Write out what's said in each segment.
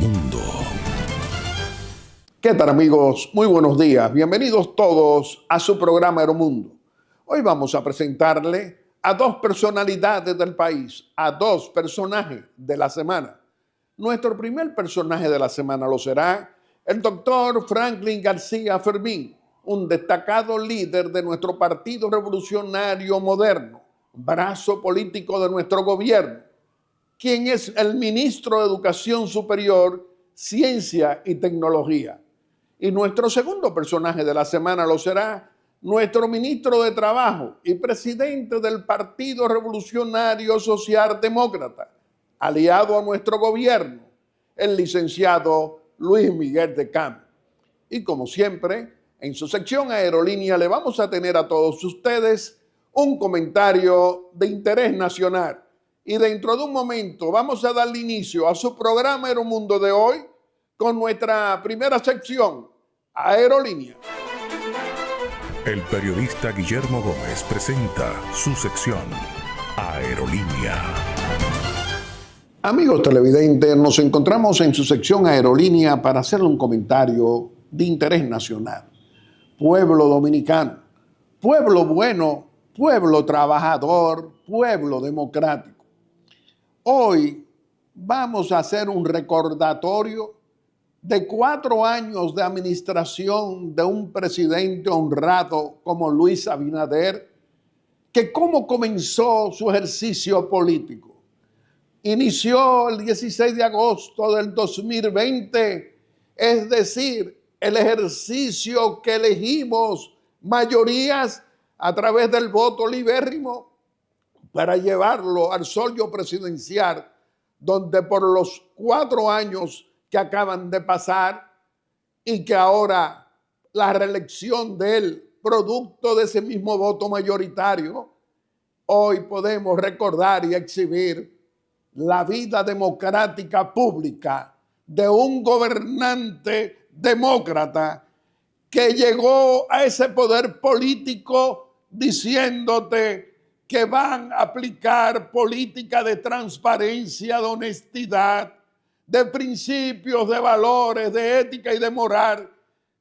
Aeromundo. ¿Qué tal, amigos? Muy buenos días. Bienvenidos todos a su programa Aeromundo. Hoy vamos a presentarle a dos personalidades del país, a dos personajes de la semana. Nuestro primer personaje de la semana lo será el doctor Franklin García Fermín, un destacado líder de nuestro Partido Revolucionario Moderno, brazo político de nuestro gobierno, quien es el ministro de Educación Superior, Ciencia y Tecnología. Y nuestro segundo personaje de la semana lo será nuestro ministro de Trabajo y presidente del Partido Revolucionario Socialdemócrata, aliado a nuestro gobierno, el licenciado Luis Miguel de Camps. Y como siempre, en su sección Aerolínea le vamos a tener a todos ustedes un comentario de interés nacional. Y dentro de un momento vamos a darle inicio a su programa Aeromundo de hoy con nuestra primera sección, Aerolínea. El periodista Guillermo Gómez presenta su sección, Aerolínea. Amigos televidentes, nos encontramos en su sección Aerolínea para hacerle un comentario de interés nacional. Pueblo dominicano, pueblo bueno, pueblo trabajador, pueblo democrático. Hoy vamos a hacer un recordatorio de 4 años de administración de un presidente honrado como Luis Abinader, que cómo comenzó su ejercicio político. Inició el 16 de agosto del 2020, es decir, el ejercicio que elegimos mayorías a través del voto libérrimo para llevarlo al solio presidencial, donde por los 4 años que acaban de pasar y que ahora la reelección de él, producto de ese mismo voto mayoritario, hoy podemos recordar y exhibir la vida democrática pública de un gobernante demócrata que llegó a ese poder político diciéndote que van a aplicar política de transparencia, de honestidad, de principios, de valores, de ética y de moral,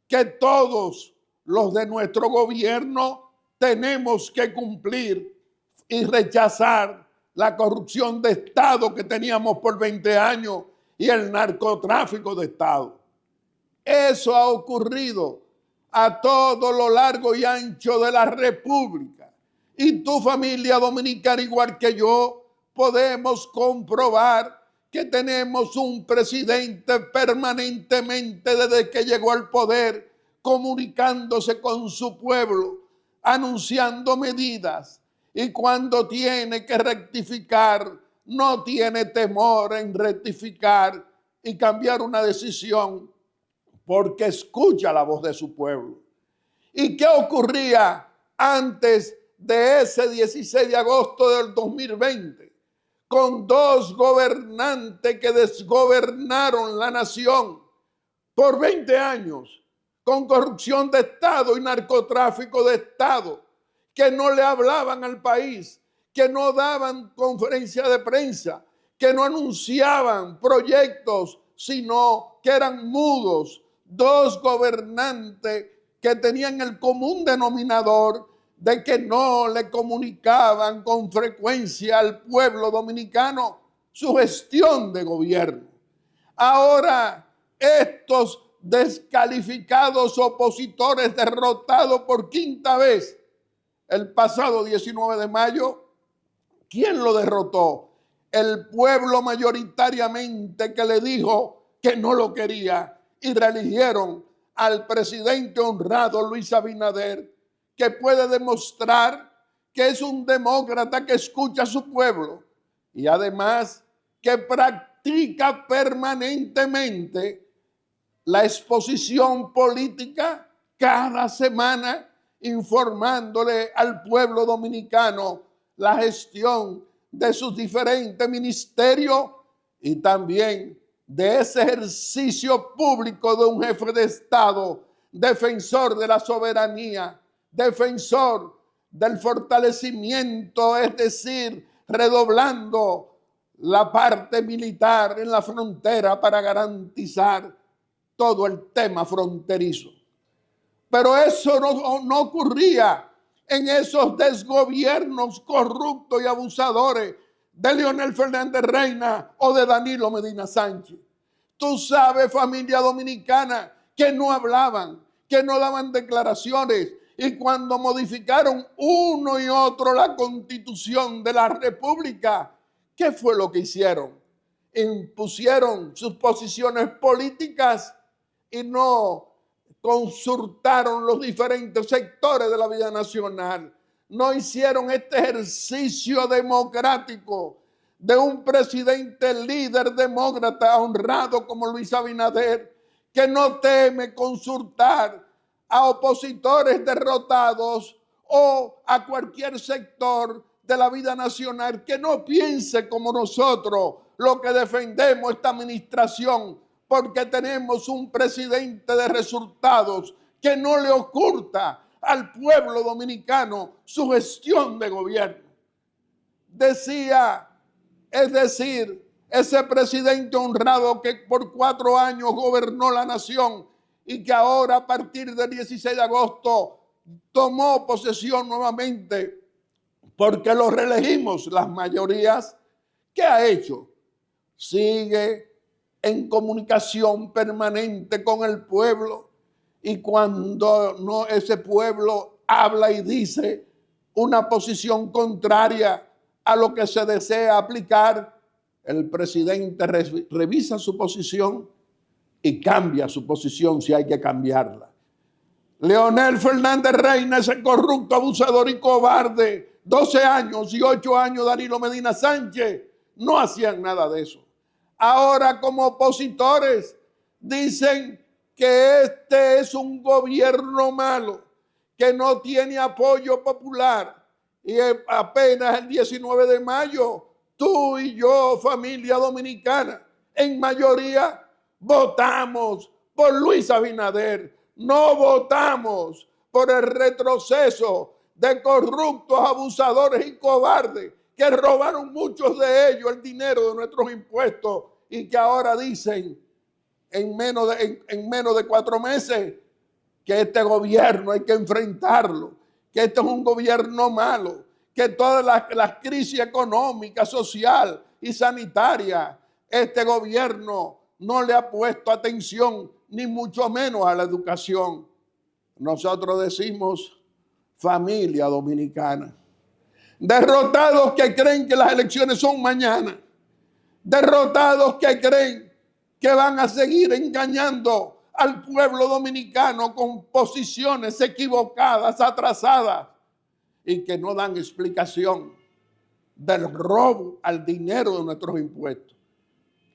que todos los de nuestro gobierno tenemos que cumplir y rechazar la corrupción de Estado que teníamos por 20 años y el narcotráfico de Estado. Eso ha ocurrido a todo lo largo y ancho de la República. Y tu familia dominicana, igual que yo, podemos comprobar que tenemos un presidente permanentemente desde que llegó al poder, comunicándose con su pueblo, anunciando medidas, y cuando tiene que rectificar, no tiene temor en rectificar y cambiar una decisión, porque escucha la voz de su pueblo. ¿Y qué ocurría antes de ese 16 de agosto del 2020? Con 2 gobernantes que desgobernaron la nación por 20 años, con corrupción de Estado y narcotráfico de Estado, que no le hablaban al país, que no daban conferencia de prensa, que no anunciaban proyectos, sino que eran mudos. 2 gobernantes que tenían el común denominador de que no le comunicaban con frecuencia al pueblo dominicano su gestión de gobierno. Ahora, estos descalificados opositores derrotados por 5ª vez el pasado 19 de mayo, ¿quién lo derrotó? El pueblo mayoritariamente que le dijo que no lo quería y reeligieron al presidente honrado Luis Abinader, que puede demostrar que es un demócrata que escucha a su pueblo y además que practica permanentemente la exposición política cada semana, informándole al pueblo dominicano la gestión de sus diferentes ministerios y también de ese ejercicio público de un jefe de Estado, defensor de la soberanía, defensor del fortalecimiento, es decir, redoblando la parte militar en la frontera para garantizar todo el tema fronterizo. Pero eso no ocurría en esos desgobiernos corruptos y abusadores de Leonel Fernández Reina o de Danilo Medina Sánchez. Tú sabes, familia dominicana, que no hablaban, que no daban declaraciones, y cuando modificaron uno y otro la Constitución de la República, ¿qué fue lo que hicieron? Impusieron sus posiciones políticas y no consultaron los diferentes sectores de la vida nacional. No hicieron este ejercicio democrático de un presidente líder demócrata honrado como Luis Abinader, que no teme consultar a opositores derrotados o a cualquier sector de la vida nacional que no piense como nosotros lo que defendemos esta administración, porque tenemos un presidente de resultados que no le oculta al pueblo dominicano su gestión de gobierno. Decía, es decir, ese presidente honrado que por 4 años gobernó la nación y que ahora a partir del 16 de agosto tomó posesión nuevamente porque lo reelegimos las mayorías, ¿qué ha hecho? Sigue en comunicación permanente con el pueblo, y cuando ese pueblo habla y dice una posición contraria a lo que se desea aplicar, el presidente revisa su posición y cambia su posición si hay que cambiarla. Leonel Fernández Reina, ese corrupto, abusador y cobarde, 12 años y 8 años Danilo Medina Sánchez, no hacían nada de eso. Ahora, como opositores, dicen que este es un gobierno malo, que no tiene apoyo popular. Y apenas el 19 de mayo, tú y yo, familia dominicana, en mayoría votamos por Luis Abinader. No votamos por el retroceso de corruptos, abusadores y cobardes que robaron muchos de ellos el dinero de nuestros impuestos y que ahora dicen en menos de 4 meses que este gobierno hay que enfrentarlo, que este es un gobierno malo, que todas las crisis económicas, social y sanitaria, este gobierno no le ha puesto atención, ni mucho menos a la educación. Nosotros decimos, familia dominicana, derrotados que creen que las elecciones son mañana, derrotados que creen que van a seguir engañando al pueblo dominicano con posiciones equivocadas, atrasadas, y que no dan explicación del robo al dinero de nuestros impuestos.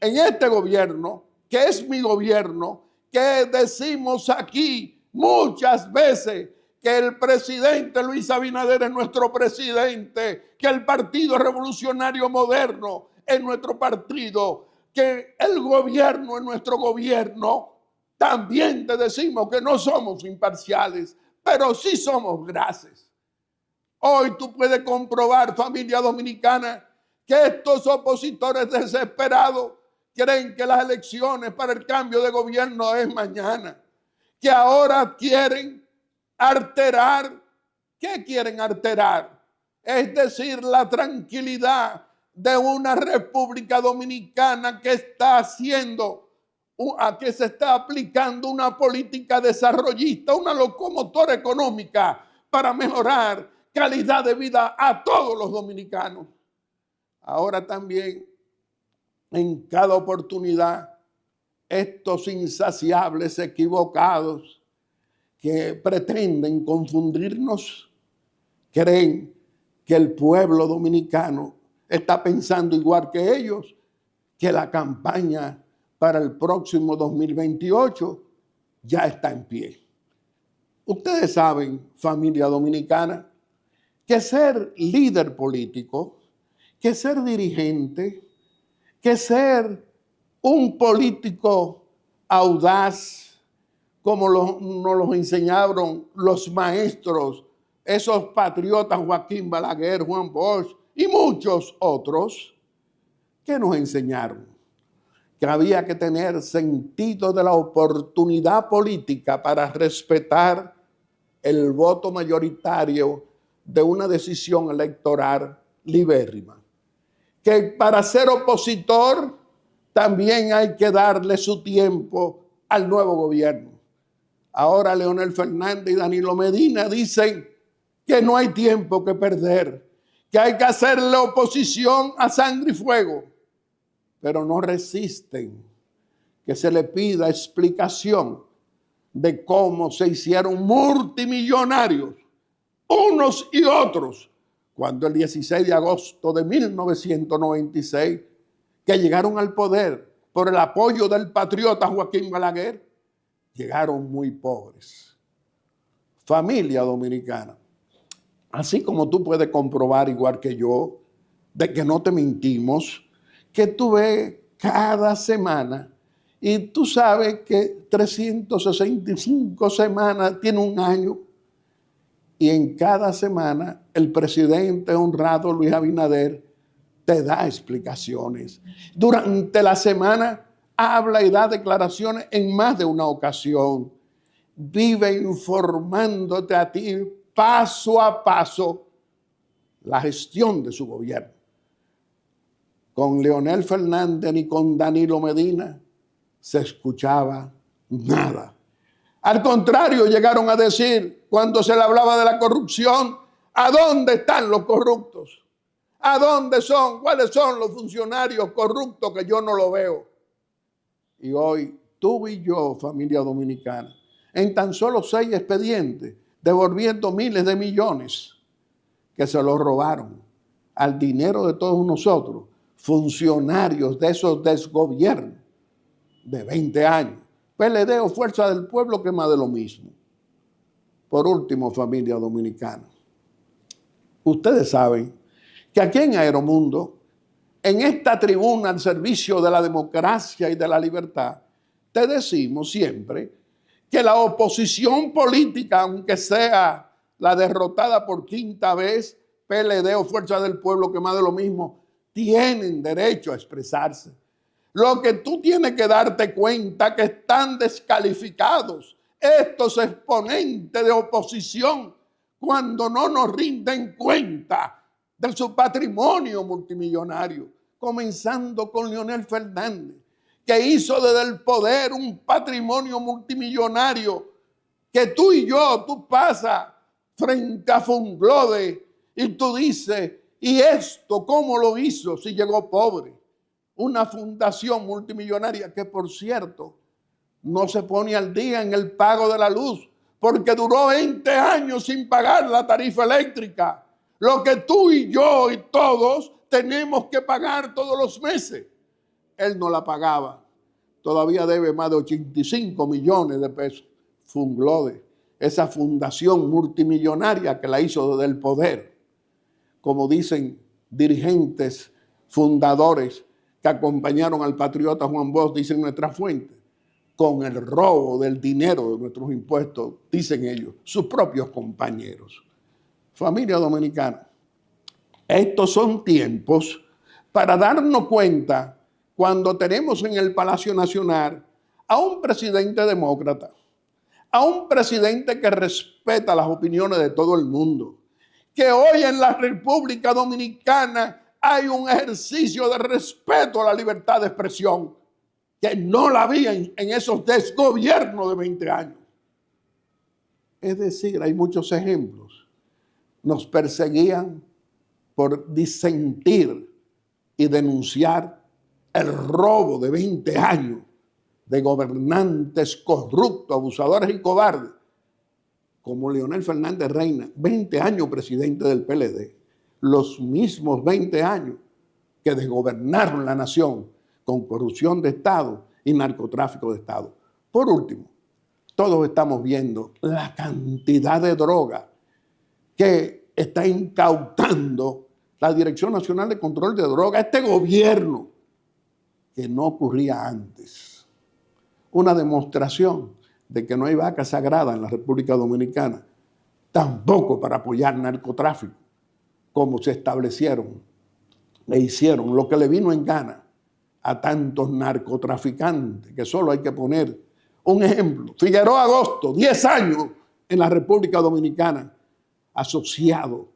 En este gobierno, que es mi gobierno, que decimos aquí muchas veces que el presidente Luis Abinader es nuestro presidente, que el Partido Revolucionario Moderno es nuestro partido, que el gobierno es nuestro gobierno, también te decimos que no somos imparciales, pero sí somos veraces. Hoy tú puedes comprobar, familia dominicana, que estos opositores desesperados creen que las elecciones para el cambio de gobierno es mañana, que ahora quieren alterar. ¿Qué quieren alterar? Es decir, la tranquilidad de una República Dominicana que está que se está aplicando una política desarrollista, una locomotora económica para mejorar calidad de vida a todos los dominicanos. Ahora también, en cada oportunidad, estos insaciables equivocados que pretenden confundirnos, creen que el pueblo dominicano está pensando igual que ellos, que la campaña para el próximo 2028 ya está en pie. Ustedes saben, familia dominicana, que ser líder político, que ser dirigente, que ser un político audaz, como nos los enseñaron los maestros, esos patriotas Joaquín Balaguer, Juan Bosch y muchos otros, ¿Qué nos enseñaron? Que había que tener sentido de la oportunidad política para respetar el voto mayoritario de una decisión electoral libérrima. Que para ser opositor también hay que darle su tiempo al nuevo gobierno. Ahora Leonel Fernández y Danilo Medina dicen que no hay tiempo que perder, que hay que hacerle oposición a sangre y fuego, pero no resisten que se le pida explicación de cómo se hicieron multimillonarios unos y otros cuando el 16 de agosto de 1996, que llegaron al poder por el apoyo del patriota Joaquín Balaguer, llegaron muy pobres. Familia dominicana, así como tú puedes comprobar igual que yo, de que no te mentimos, que tú ves cada semana y tú sabes que 365 semanas tiene un año y en cada semana el presidente honrado Luis Abinader te da explicaciones. Durante la semana habla y da declaraciones en más de una ocasión. Vive informándote a ti paso a paso la gestión de su gobierno. Con Leonel Fernández ni con Danilo Medina se escuchaba nada. Al contrario, llegaron a decir, cuando se le hablaba de la corrupción, ¿a dónde están los corruptos? ¿A dónde son? ¿Cuáles son los funcionarios corruptos que yo no lo veo? Y hoy, tú y yo, familia dominicana, en tan solo 6 expedientes, devolviendo miles de millones que se los robaron al dinero de todos nosotros, funcionarios de esos desgobiernos de 20 años. PLD o Fuerza del Pueblo, que más de lo mismo. Por último, familia dominicana, ustedes saben que aquí en Aeromundo, en esta tribuna al servicio de la democracia y de la libertad, te decimos siempre que la oposición política, aunque sea la derrotada por 5ª vez, PLD o Fuerza del Pueblo, que más de lo mismo, tienen derecho a expresarse. Lo que tú tienes que darte cuenta que están descalificados estos exponentes de oposición cuando no nos rinden cuenta de su patrimonio multimillonario, comenzando con Leonel Fernández, que hizo desde el poder un patrimonio multimillonario que tú y yo, tú pasas frente a Funglode y tú dices, ¿y esto cómo lo hizo si llegó pobre? Una fundación multimillonaria que, por cierto, no se pone al día en el pago de la luz porque duró 20 años sin pagar la tarifa eléctrica, lo que tú y yo y todos tenemos que pagar todos los meses. Él no la pagaba. Todavía debe más de 85 millones de pesos. Funglode, esa fundación multimillonaria que la hizo desde el poder. Como dicen dirigentes, fundadores que acompañaron al patriota Juan Bosch, dicen nuestras fuentes, con el robo del dinero de nuestros impuestos, dicen ellos, sus propios compañeros. Familia dominicana, estos son tiempos para darnos cuenta cuando tenemos en el Palacio Nacional a un presidente demócrata, a un presidente que respeta las opiniones de todo el mundo, que hoy en la República Dominicana hay un ejercicio de respeto a la libertad de expresión que no la había en esos desgobiernos de 20 años. Es decir, hay muchos ejemplos. Nos perseguían por disentir y denunciar el robo de 20 años de gobernantes corruptos, abusadores y cobardes, como Leonel Fernández Reina, 20 años presidente del PLD, los mismos 20 años que desgobernaron la nación con corrupción de Estado y narcotráfico de Estado. Por último, todos estamos viendo la cantidad de droga que está incautando la Dirección Nacional de Control de Drogas, este gobierno, que no ocurría antes. Una demostración de que no hay vaca sagrada en la República Dominicana, tampoco para apoyar narcotráfico, como se establecieron le hicieron lo que le vino en gana a tantos narcotraficantes, que solo hay que poner un ejemplo. Figueroa Agosto, 10 años en la República Dominicana, asociado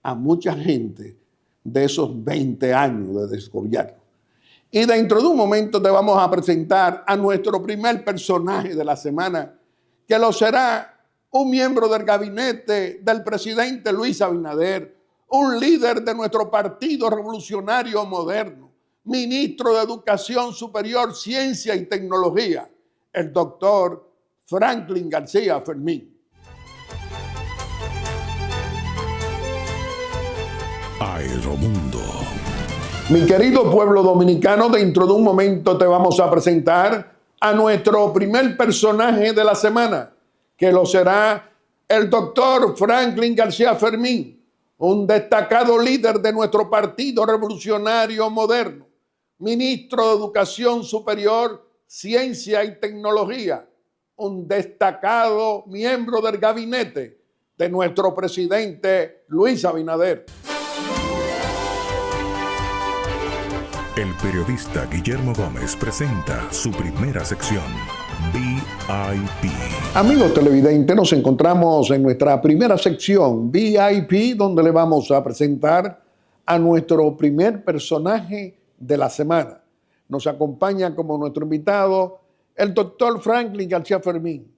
a mucha gente de esos 20 años de desgobierno. Y dentro de un momento te vamos a presentar a nuestro primer personaje de la semana, que lo será un miembro del gabinete del presidente Luis Abinader, un líder de nuestro Partido Revolucionario Moderno, ministro de Educación Superior, Ciencia y Tecnología, el doctor Franklin García Fermín. Aeromundo. Mi querido pueblo dominicano, dentro de un momento te vamos a presentar a nuestro primer personaje de la semana, que lo será el doctor Franklin García Fermín, un destacado líder de nuestro Partido Revolucionario Moderno, ministro de Educación Superior, Ciencia y Tecnología, un destacado miembro del gabinete de nuestro presidente Luis Abinader. El periodista Guillermo Gómez presenta su primera sección, VIP. Amigos televidentes, nos encontramos en nuestra primera sección, VIP, donde le vamos a presentar a nuestro primer personaje de la semana. Nos acompaña como nuestro invitado el doctor Franklin García Fermín,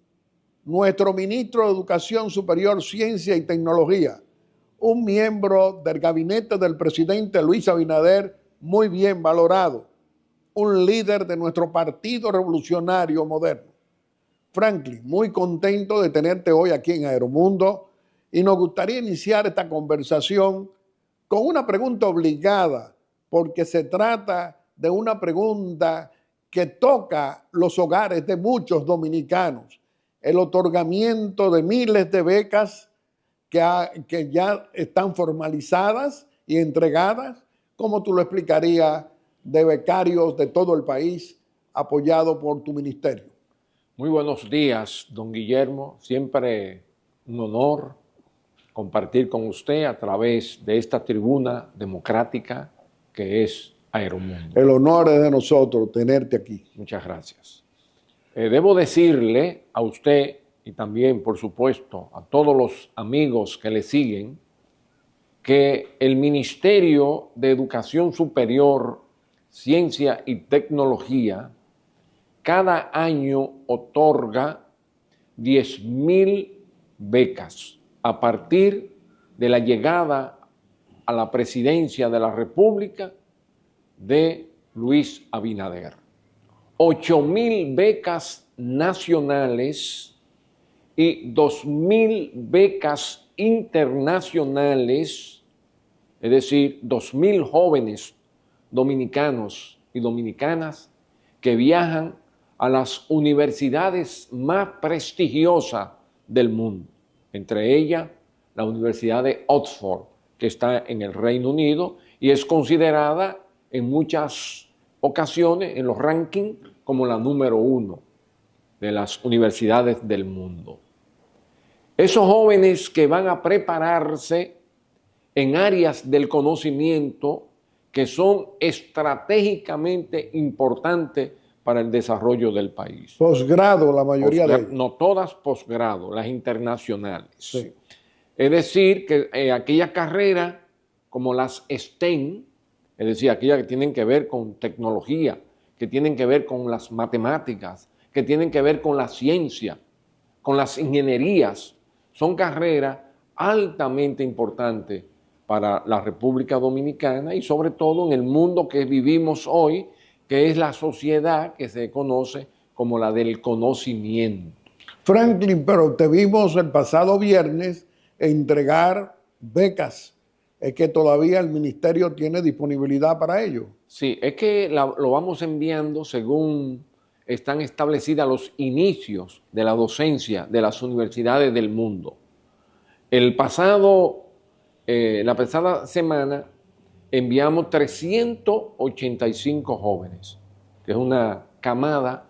nuestro ministro de Educación Superior, Ciencia y Tecnología, un miembro del gabinete del presidente Luis Abinader, muy bien valorado, un líder de nuestro Partido Revolucionario Moderno. Franklin, muy contento de tenerte hoy aquí en Aeromundo y nos gustaría iniciar esta conversación con una pregunta obligada, porque se trata de una pregunta que toca los hogares de muchos dominicanos, el otorgamiento de miles de becas que ya están formalizadas y entregadas. ¿Cómo tú lo explicarías, de becarios de todo el país apoyado por tu ministerio? Muy buenos días, don Guillermo. Siempre un honor compartir con usted a través de esta tribuna democrática que es Aeromundo. El honor es de nosotros tenerte aquí. Muchas gracias. Debo decirle a usted y también, por supuesto, a todos los amigos que le siguen, que el Ministerio de Educación Superior, Ciencia y Tecnología cada año otorga 10,000 becas a partir de la llegada a la presidencia de la República de Luis Abinader. 8,000 becas nacionales y 2,000 becas internacionales, es decir, 2,000 jóvenes dominicanos y dominicanas que viajan a las universidades más prestigiosas del mundo, entre ellas la Universidad de Oxford, que está en el Reino Unido y es considerada en muchas ocasiones en los rankings como la número 1 de las universidades del mundo. Esos jóvenes que van a prepararse en áreas del conocimiento que son estratégicamente importantes para el desarrollo del país. Posgrado, la mayoría de ellos. No todas posgrado, las internacionales. Sí. Es decir, que aquellas carreras como las STEM, es decir, aquellas que tienen que ver con tecnología, que tienen que ver con las matemáticas, que tienen que ver con la ciencia, con las ingenierías, son carreras altamente importantes para la República Dominicana y sobre todo en el mundo que vivimos hoy, que es la sociedad que se conoce como la del conocimiento. Franklin, pero te vimos el pasado viernes entregar becas. Es que todavía el ministerio tiene disponibilidad para ello. Sí, es que lo vamos enviando según están establecidas los inicios de la docencia de las universidades del mundo. La pasada semana enviamos 385 jóvenes, que es una camada,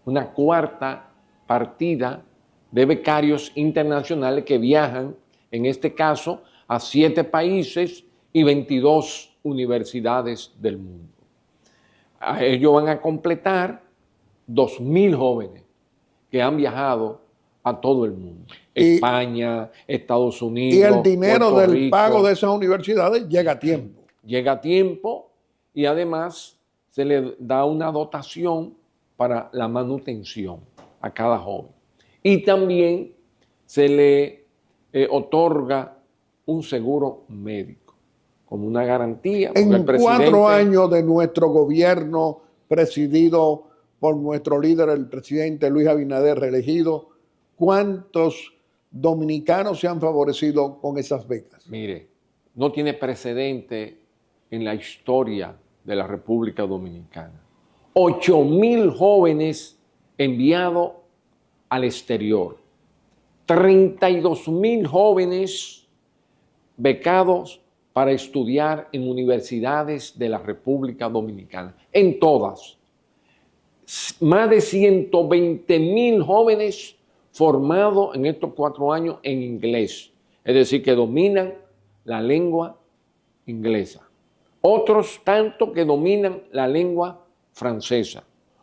una cuarta partida de becarios internacionales que viajan, en este caso, a 7 países y 22 universidades del mundo. A ellos van a completar 2.000 jóvenes que han viajado a todo el mundo. España, Estados Unidos, y el dinero Puerto del Rico, pago de esas universidades llega a tiempo. llega a tiempo y además se le da una dotación para la manutención a cada joven. Y también se le otorga un seguro médico como una garantía. En 4 años de nuestro gobierno presidido por nuestro líder, el presidente Luis Abinader, reelegido, ¿cuántos dominicanos se han favorecido con esas becas? Mire, no tiene precedente en la historia de la República Dominicana. 8.000 jóvenes enviados al exterior. 32.000 jóvenes becados para estudiar en universidades de la República Dominicana. En todas. Más de 120.000 jóvenes formados en estos 4 años en inglés. Es decir, que dominan la lengua inglesa. Otros tanto que dominan la lengua francesa.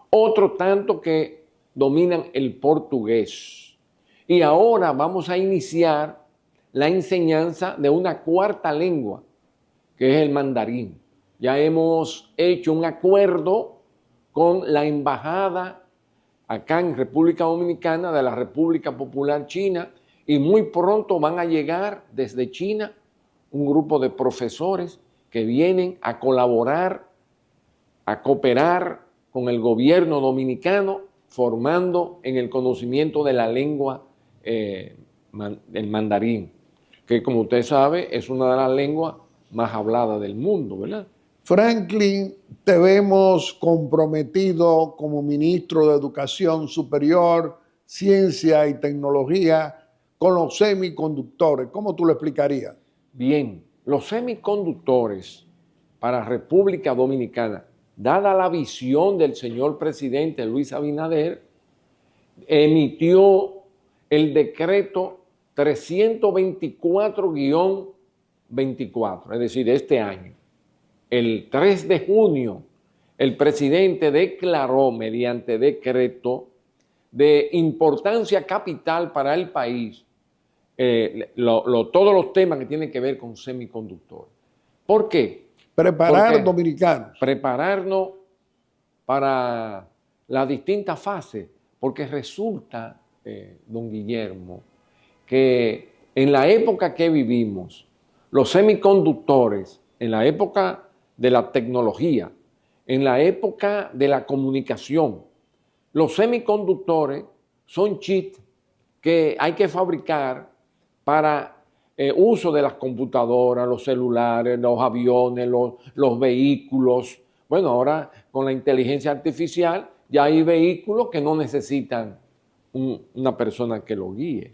Otros tanto que dominan el portugués. Y ahora vamos a iniciar la enseñanza de una 4ª lengua, que es el mandarín. Ya hemos hecho un acuerdo con la embajada acá en República Dominicana de la República Popular China, y muy pronto van a llegar desde China un grupo de profesores que vienen a colaborar, a cooperar con el gobierno dominicano, formando en el conocimiento de la lengua del mandarín, que como usted sabe es una de las lenguas más habladas del mundo, ¿verdad? Franklin, te vemos comprometido como ministro de Educación Superior, Ciencia y Tecnología con los semiconductores. ¿Cómo tú lo explicarías? Bien, los semiconductores para República Dominicana, dada la visión del señor presidente Luis Abinader, emitió el decreto 324-24, es decir, este año. El 3 de junio, el presidente declaró mediante decreto de importancia capital para el país todos los temas que tienen que ver con semiconductores. ¿Por qué? Preparar dominicanos. Prepararnos para las distintas fases, porque resulta, don Guillermo, que en la época que vivimos, los semiconductores, en la época de la tecnología, en la época de la comunicación, los semiconductores son chips que hay que fabricar para uso de las computadoras, los celulares, los aviones, los vehículos. Bueno, ahora con la inteligencia artificial ya hay vehículos que no necesitan una persona que lo guíe.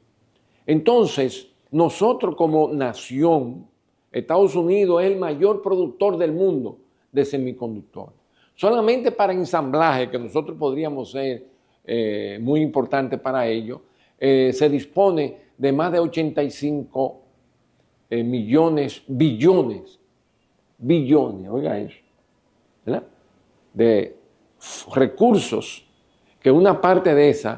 Entonces, nosotros como nación, Estados Unidos es el mayor productor del mundo de semiconductores. Solamente para ensamblaje, que nosotros podríamos ser muy importantes para ello, se dispone de más de 85 billones, oiga eso, ¿verdad? De recursos, que una parte de esos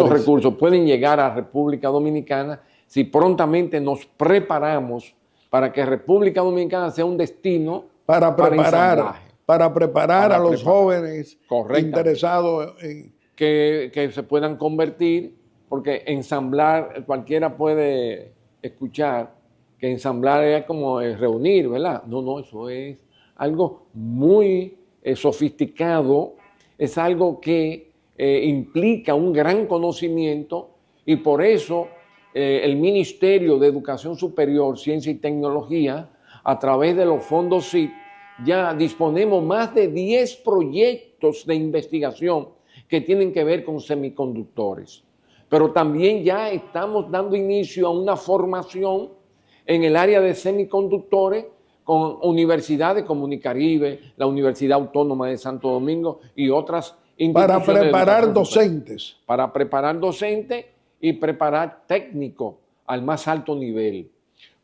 recursos pueden llegar a República Dominicana si prontamente nos preparamos para que República Dominicana sea un destino para preparar a los jóvenes interesados en que se puedan convertir, porque ensamblar, cualquiera puede escuchar que ensamblar es como reunir, ¿verdad? No, eso es algo muy sofisticado, es algo que implica un gran conocimiento, y por eso el Ministerio de Educación Superior, Ciencia y Tecnología, a través de los fondos CIT, ya disponemos más de 10 proyectos de investigación que tienen que ver con semiconductores. Pero también ya estamos dando inicio a una formación en el área de semiconductores con universidades como Unicaribe, la Universidad Autónoma de Santo Domingo y otras instituciones. Para preparar docentes. Para preparar docentes y preparar técnicos al más alto nivel.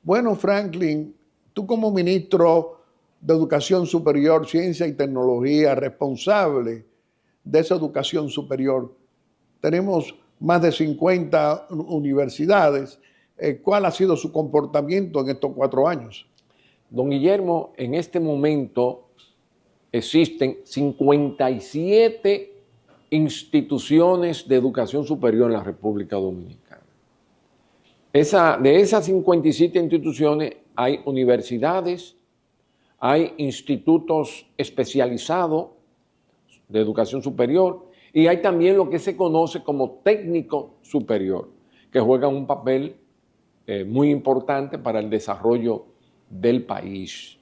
Bueno, Franklin, tú como ministro de Educación Superior, Ciencia y Tecnología, responsable de esa educación superior, tenemos más de 50 universidades. ¿Cuál ha sido su comportamiento en estos 4 años? Don Guillermo, en este momento existen 57 instituciones de educación superior en la República Dominicana. De esas 57 instituciones hay universidades, hay institutos especializados de educación superior y hay también lo que se conoce como técnico superior, que juegan un papel muy importante para el desarrollo del país.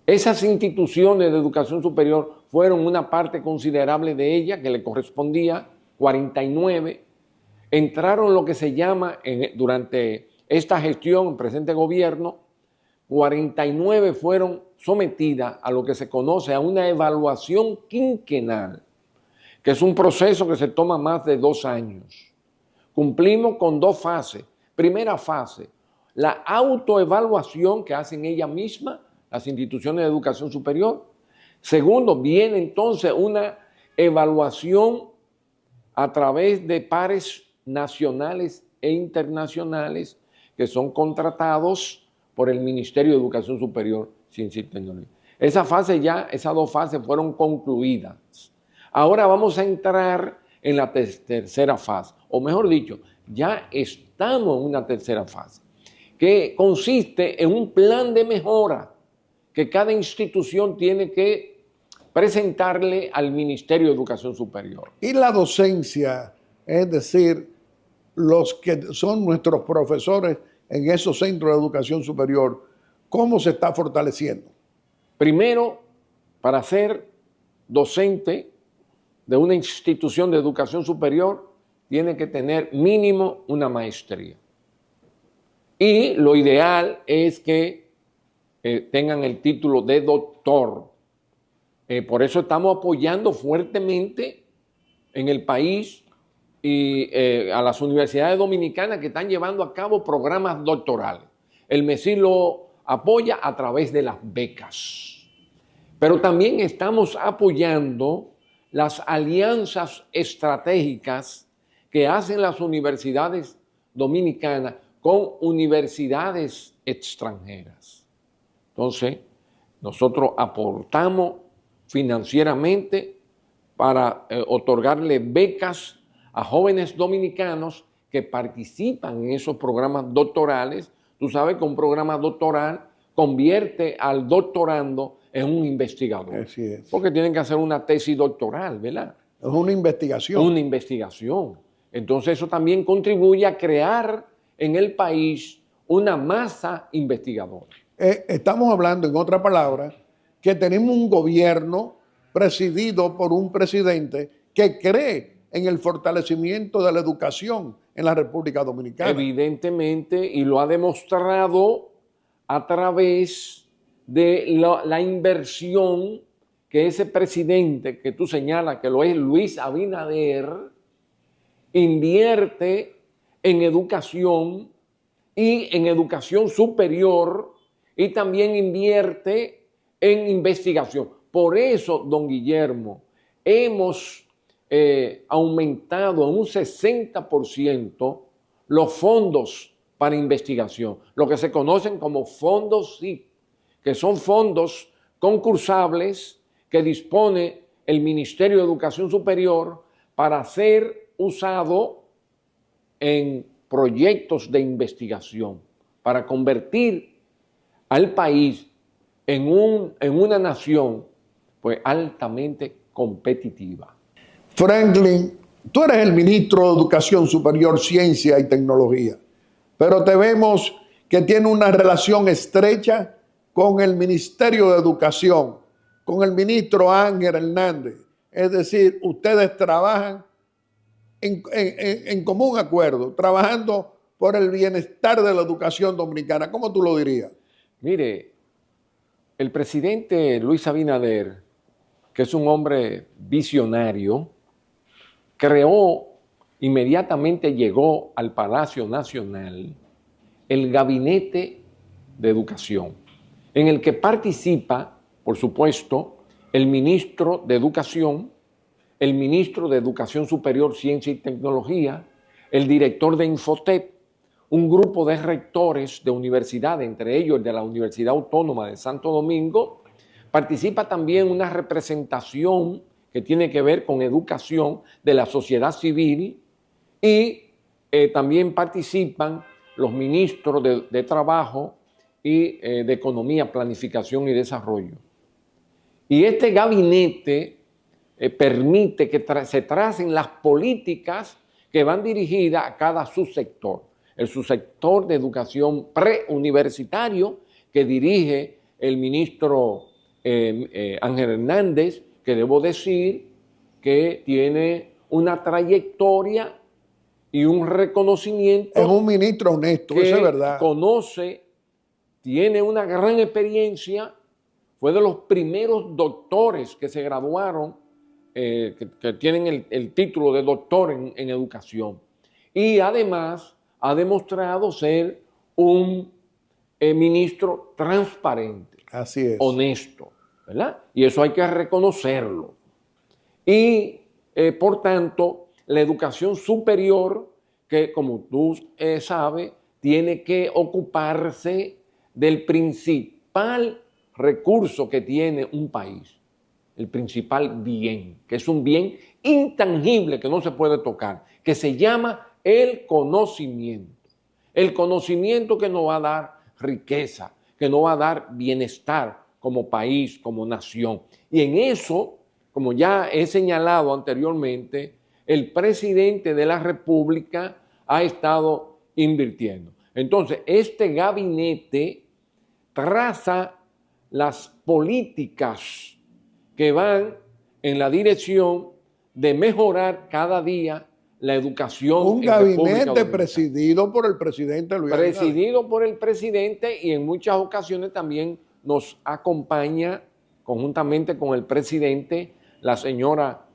Esas instituciones de educación superior fueron una parte considerable de ella, que le correspondía, 49. Entraron lo que se llama, durante esta gestión, el presente gobierno, 49 fueron sometidas a lo que se conoce a una evaluación quinquenal, que es un proceso que se toma más de 2 años. Cumplimos con 2 fases. Primera fase, la autoevaluación que hacen ellas mismas, las instituciones de educación superior. Segundo, viene entonces una evaluación a través de pares nacionales e internacionales que son contratados por el Ministerio de Educación Superior, Ciencia y Tecnología. Esas 2 fases fueron concluidas. Ahora vamos a entrar en la tercera fase, o mejor dicho, ya estamos en una tercera fase, que consiste en un plan de mejora que cada institución tiene que presentarle al Ministerio de Educación Superior. Y la docencia, es decir, los que son nuestros profesores en esos centros de educación superior, ¿cómo se está fortaleciendo? Primero, para ser docente de una institución de educación superior, tiene que tener mínimo una maestría. Y lo ideal es que tengan el título de doctor. Por eso estamos apoyando fuertemente en el país y a las universidades dominicanas que están llevando a cabo programas doctorales. El MESI lo apoya a través de las becas. Pero también estamos apoyando las alianzas estratégicas que hacen las universidades dominicanas con universidades extranjeras. Entonces, nosotros aportamos financieramente para otorgarle becas a jóvenes dominicanos que participan en esos programas doctorales. Tú sabes que un programa doctoral convierte al doctorando en un investigador. Así es. Porque tienen que hacer una tesis doctoral, ¿verdad? Es una investigación. Una investigación. Entonces eso también contribuye a crear en el país una masa investigadora. Estamos hablando, en otra palabra, que tenemos un gobierno presidido por un presidente que cree en el fortalecimiento de la educación en la República Dominicana. Evidentemente, y lo ha demostrado a través de la inversión que ese presidente que tú señalas, que lo es Luis Abinader, invierte en educación y en educación superior y también invierte en investigación. Por eso, don Guillermo, hemos aumentado en un 60% los fondos para investigación, lo que se conocen como fondos SIC, que son fondos concursables que dispone el Ministerio de Educación Superior para ser usado en proyectos de investigación, para convertir al país en una nación pues altamente competitiva. Franklin, tú eres el ministro de Educación Superior, Ciencia y Tecnología, pero te vemos que tiene una relación estrecha con el Ministerio de Educación, con el ministro Ángel Hernández. Es decir, ustedes trabajan en común acuerdo, trabajando por el bienestar de la educación dominicana. ¿Cómo tú lo dirías? Mire, el presidente Luis Abinader, que es un hombre visionario, inmediatamente llegó al Palacio Nacional el Gabinete de Educación, en el que participa, por supuesto, el ministro de Educación, el ministro de Educación Superior, Ciencia y Tecnología, el director de Infotep, un grupo de rectores de universidades, entre ellos el de la Universidad Autónoma de Santo Domingo. Participa también una representación que tiene que ver con educación de la sociedad civil y también participan los ministros de Trabajo y de Economía, Planificación y Desarrollo. Y este gabinete permite que se tracen las políticas que van dirigidas a cada subsector. El subsector de educación preuniversitario que dirige el ministro Ángel Hernández, que debo decir que tiene una trayectoria y un reconocimiento. Es un ministro honesto, eso es verdad. Conoce, tiene una gran experiencia, fue de los primeros doctores que se graduaron, que tienen el título de doctor en educación. Y además ha demostrado ser un ministro transparente, así es, honesto, ¿verdad? Y eso hay que reconocerlo. Y por tanto, la educación superior, que como tú sabes, tiene que ocuparse del principal recurso que tiene un país, el principal bien, que es un bien intangible que no se puede tocar, que se llama el conocimiento. El conocimiento que nos va a dar riqueza, que nos va a dar bienestar como país, como nación. Y en eso, como ya he señalado anteriormente, el presidente de la República ha estado invirtiendo. Entonces, este gabinete traza las políticas que van en la dirección de mejorar cada día la educación. Un gabinete presidido por el presidente Luis Abinader. Presidido por el presidente, y en muchas ocasiones también nos acompaña conjuntamente con el presidente la señora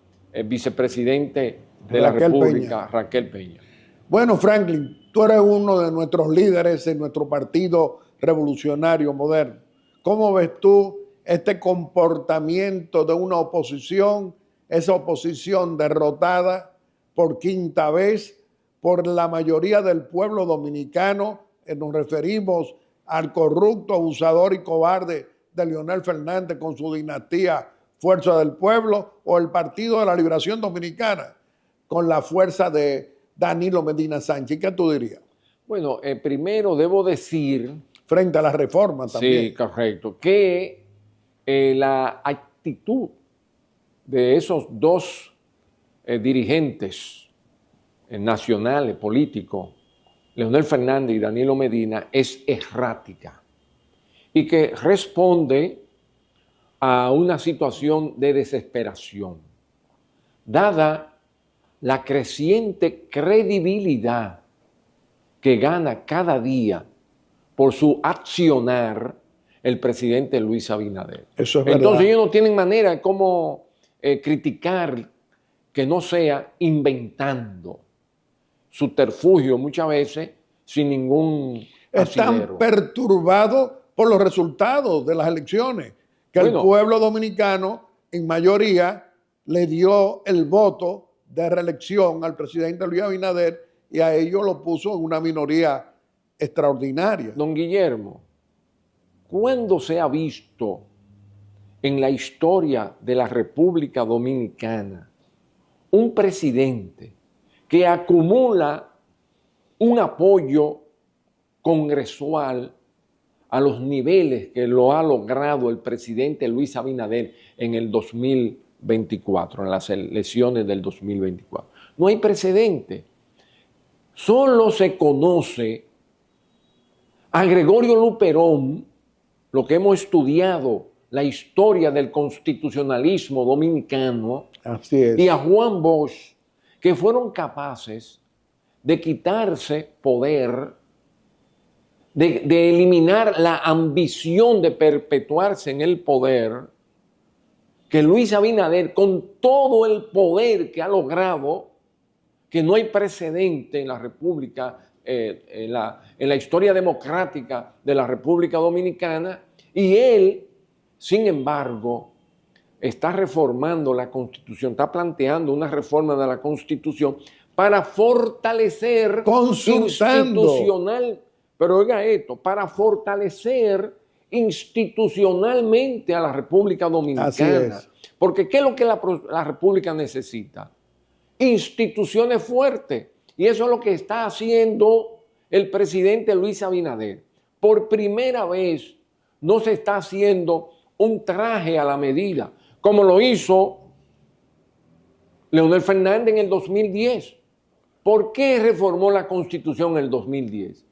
vicepresidente de la República, Raquel Peña. Bueno, Franklin, tú eres uno de nuestros líderes en nuestro Partido Revolucionario Moderno. ¿Cómo ves tú este comportamiento de una oposición, esa oposición derrotada por quinta vez por la mayoría del pueblo dominicano? Nos referimos al corrupto, abusador y cobarde de Leonel Fernández con su dinastía Fuerza del Pueblo, o el Partido de la Liberación Dominicana con la fuerza de Danilo Medina Sánchez. ¿Qué tú dirías? Bueno, primero debo decir... Frente a la reforma también. Sí, correcto. Que la actitud de esos dos dirigentes nacionales, políticos, Leonel Fernández y Danilo Medina, es errática y que responde a una situación de desesperación, dada la creciente credibilidad que gana cada día por su accionar el presidente Luis Abinader. Eso es verdad. Entonces ellos no tienen manera de cómo criticar que no sea inventando subterfugio muchas veces sin ningún asidero. Están perturbados por los resultados de las elecciones, que el pueblo dominicano en mayoría le dio el voto de reelección al presidente Luis Abinader y a ellos lo puso en una minoría extraordinaria. Don Guillermo, ¿cuándo se ha visto en la historia de la República Dominicana un presidente que acumula un apoyo congresual a los niveles que lo ha logrado el presidente Luis Abinader en el 2024, en las elecciones del 2024? No hay precedente. Solo se conoce a Gregorio Luperón, lo que hemos estudiado, la historia del constitucionalismo dominicano, así es, y a Juan Bosch, que fueron capaces de quitarse poder, de eliminar la ambición de perpetuarse en el poder, que Luis Abinader, con todo el poder que ha logrado, que no hay precedente en la República, en la historia democrática de la República Dominicana, Y él, sin embargo, está reformando la Constitución, está planteando una reforma de la Constitución para fortalecer institucional, pero oiga esto, para fortalecer institucionalmente a la República Dominicana. Así es. Porque ¿qué es lo que la República necesita? Instituciones fuertes. Y eso es lo que está haciendo el presidente Luis Abinader. Por primera vez no se está haciendo un traje a la medida, como lo hizo Leonel Fernández en el 2010. ¿Por qué reformó la Constitución en el 2010?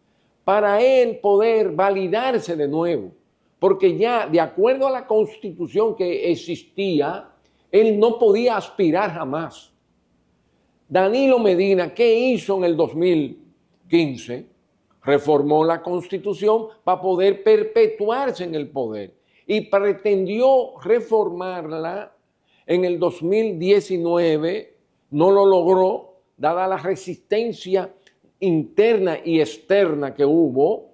Para él poder validarse de nuevo. Porque ya, de acuerdo a la Constitución que existía, él no podía aspirar jamás. Danilo Medina, ¿qué hizo en el 2015? Reformó la Constitución para poder perpetuarse en el poder y pretendió reformarla en el 2019, no lo logró, dada la resistencia interna y externa que hubo,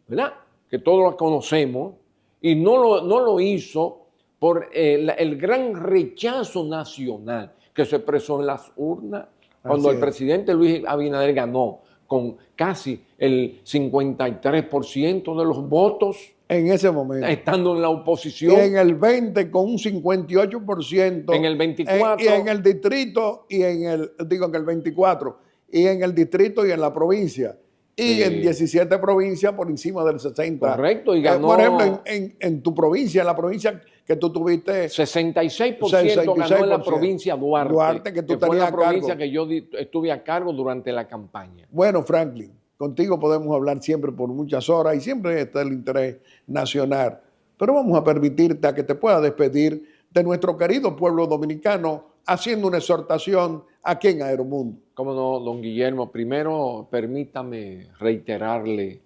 ¿verdad? Que todos la conocemos, y no lo hizo por el gran rechazo nacional que se expresó en las urnas cuando el presidente Luis Abinader ganó con casi el 53% de los votos. En ese momento. Estando en la oposición. Y en el 20 con un 58%. En el 24. Y en el distrito, en el 24. Y en el distrito y en la provincia. Y en 17 provincias por encima del 60%. Correcto, y ganó. Por ejemplo, en tu provincia, en la provincia que tú tuviste. 66% ganó en la provincia Duarte. Duarte, que tú tenías fue la a provincia cargo. que yo estuve a cargo durante la campaña. Bueno, Franklin, contigo podemos hablar siempre por muchas horas y siempre está el interés nacional. Pero vamos a permitirte a que te puedas despedir de nuestro querido pueblo dominicano haciendo una exhortación aquí en Aeromundo. Cómo no, don Guillermo. Primero, permítame reiterarle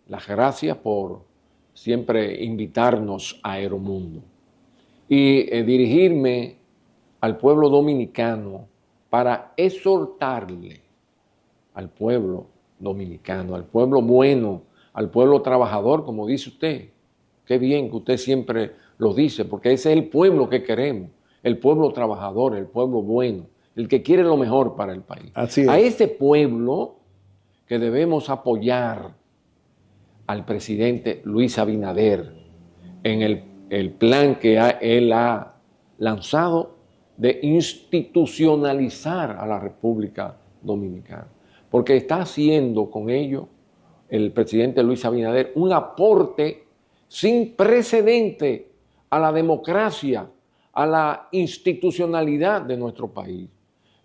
las gracias por siempre invitarnos a Aeromundo y dirigirme al pueblo dominicano para exhortarle al pueblo dominicano, al pueblo bueno, al pueblo trabajador, como dice usted. Qué bien que usted siempre lo dice, porque ese es el pueblo que queremos, el pueblo trabajador, el pueblo bueno, el que quiere lo mejor para el país. Así es. A ese pueblo que debemos apoyar al presidente Luis Abinader en el plan que él ha lanzado de institucionalizar a la República Dominicana. Porque está haciendo con ello el presidente Luis Abinader un aporte sin precedente a la democracia, a la institucionalidad de nuestro país.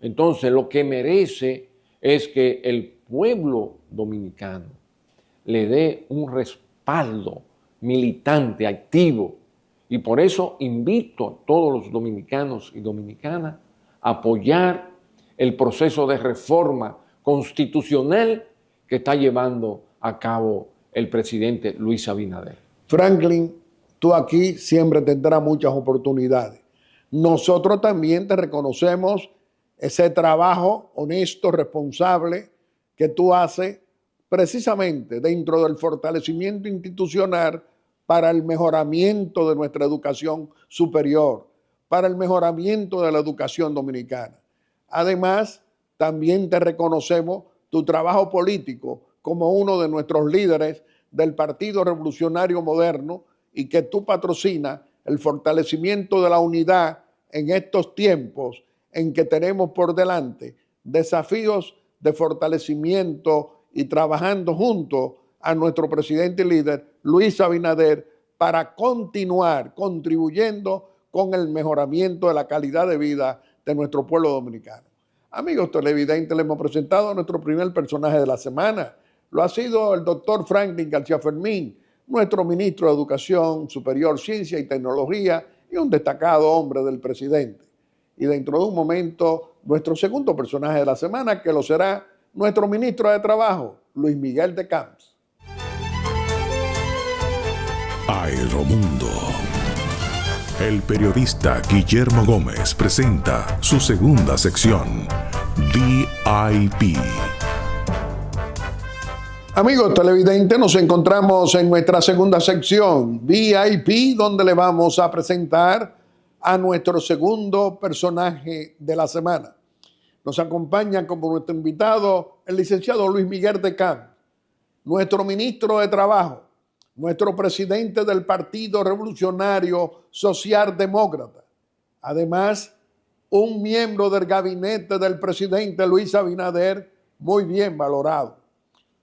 Entonces, lo que merece es que el pueblo dominicano le dé un respaldo militante, activo. Y por eso invito a todos los dominicanos y dominicanas a apoyar el proceso de reforma constitucional que está llevando a cabo el presidente Luis Abinader. Franklin, tú aquí siempre tendrás muchas oportunidades. Nosotros también te reconocemos ese trabajo honesto, responsable que tú haces precisamente dentro del fortalecimiento institucional para el mejoramiento de nuestra educación superior, para el mejoramiento de la educación dominicana. Además, también te reconocemos tu trabajo político como uno de nuestros líderes del Partido Revolucionario Moderno y que tú patrocinas el fortalecimiento de la unidad en estos tiempos en que tenemos por delante desafíos de fortalecimiento y trabajando junto a nuestro presidente y líder Luis Abinader para continuar contribuyendo con el mejoramiento de la calidad de vida de nuestro pueblo dominicano. Amigos televidentes, le hemos presentado a nuestro primer personaje de la semana. Lo ha sido el doctor Franklin García Fermín, nuestro ministro de Educación Superior, Ciencia y Tecnología y un destacado hombre del presidente. Y dentro de un momento, nuestro segundo personaje de la semana, que lo será nuestro ministro de Trabajo, Luis Miguel de Camps. Aeromundo. El periodista Guillermo Gómez presenta su segunda sección, VIP. Amigos televidentes, nos encontramos en nuestra segunda sección, VIP, donde le vamos a presentar a nuestro segundo personaje de la semana. Nos acompaña como nuestro invitado el licenciado Luis Miguel Decán, nuestro ministro de Trabajo, nuestro presidente del Partido Revolucionario Socialdemócrata. Además, un miembro del gabinete del presidente Luis Abinader, muy bien valorado.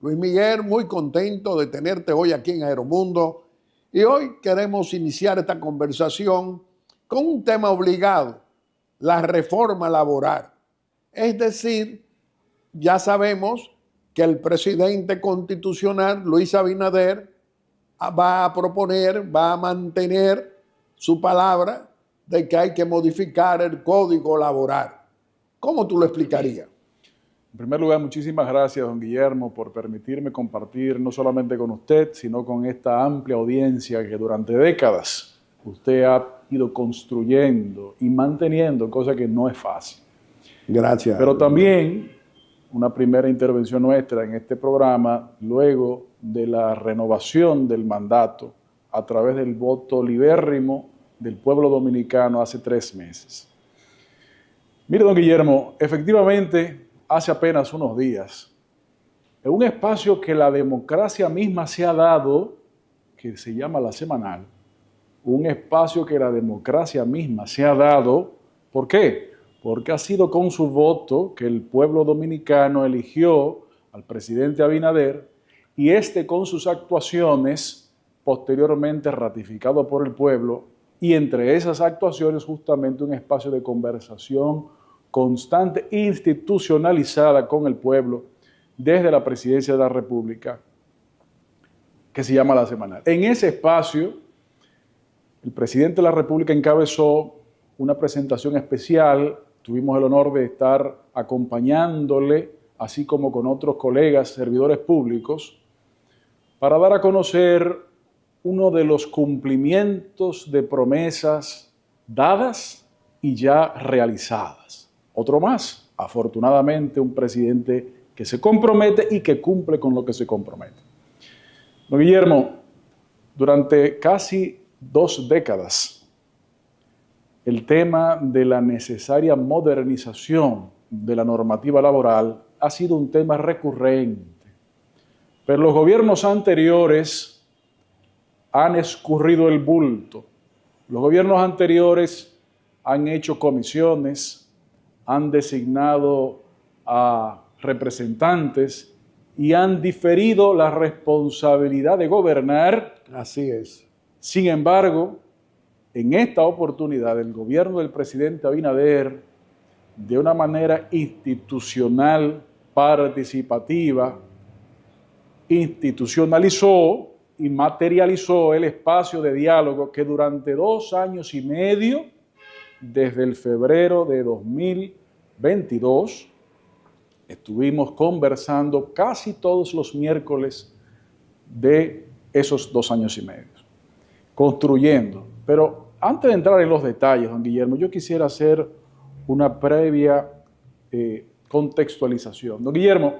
Luis Miguel, muy contento de tenerte hoy aquí en Aeromundo. Y hoy queremos iniciar esta conversación con un tema obligado, la reforma laboral. Es decir, ya sabemos que el presidente constitucional, Luis Abinader, va a proponer, va a mantener su palabra de que hay que modificar el Código Laboral. ¿Cómo tú lo explicarías? En primer lugar, muchísimas gracias, don Guillermo, por permitirme compartir no solamente con usted, sino con esta amplia audiencia que durante décadas usted ha ido construyendo y manteniendo, cosa que no es fácil. Gracias. Pero también una primera intervención nuestra en este programa, luego de la renovación del mandato a través del voto libérrimo del pueblo dominicano hace 3 meses. Mire, don Guillermo, efectivamente, hace apenas unos días, en un espacio que la democracia misma se ha dado, que se llama La Semanal, un espacio que la democracia misma se ha dado, ¿por qué? Porque ha sido con su voto que el pueblo dominicano eligió al presidente Abinader y este con sus actuaciones posteriormente ratificado por el pueblo y entre esas actuaciones justamente un espacio de conversación constante, institucionalizada con el pueblo desde la Presidencia de la República, que se llama La Semanal. En ese espacio, el presidente de la República encabezó una presentación especial. Tuvimos el honor de estar acompañándole, así como con otros colegas, servidores públicos, para dar a conocer uno de los cumplimientos de promesas dadas y ya realizadas. Otro más, afortunadamente, un presidente que se compromete y que cumple con lo que se compromete. Don Guillermo, durante casi 2 décadas, el tema de la necesaria modernización de la normativa laboral ha sido un tema recurrente. Pero los gobiernos anteriores han escurrido el bulto. Los gobiernos anteriores han hecho comisiones, han designado a representantes y han diferido la responsabilidad de gobernar. Así es. Sin embargo, en esta oportunidad, el gobierno del presidente Abinader, de una manera institucional, participativa, institucionalizó y materializó el espacio de diálogo que durante 2 años y medio, desde el febrero de 2022, estuvimos conversando casi todos los miércoles de esos 2 años y medio, construyendo. Pero antes de entrar en los detalles, don Guillermo, yo quisiera hacer una previa contextualización. Don Guillermo,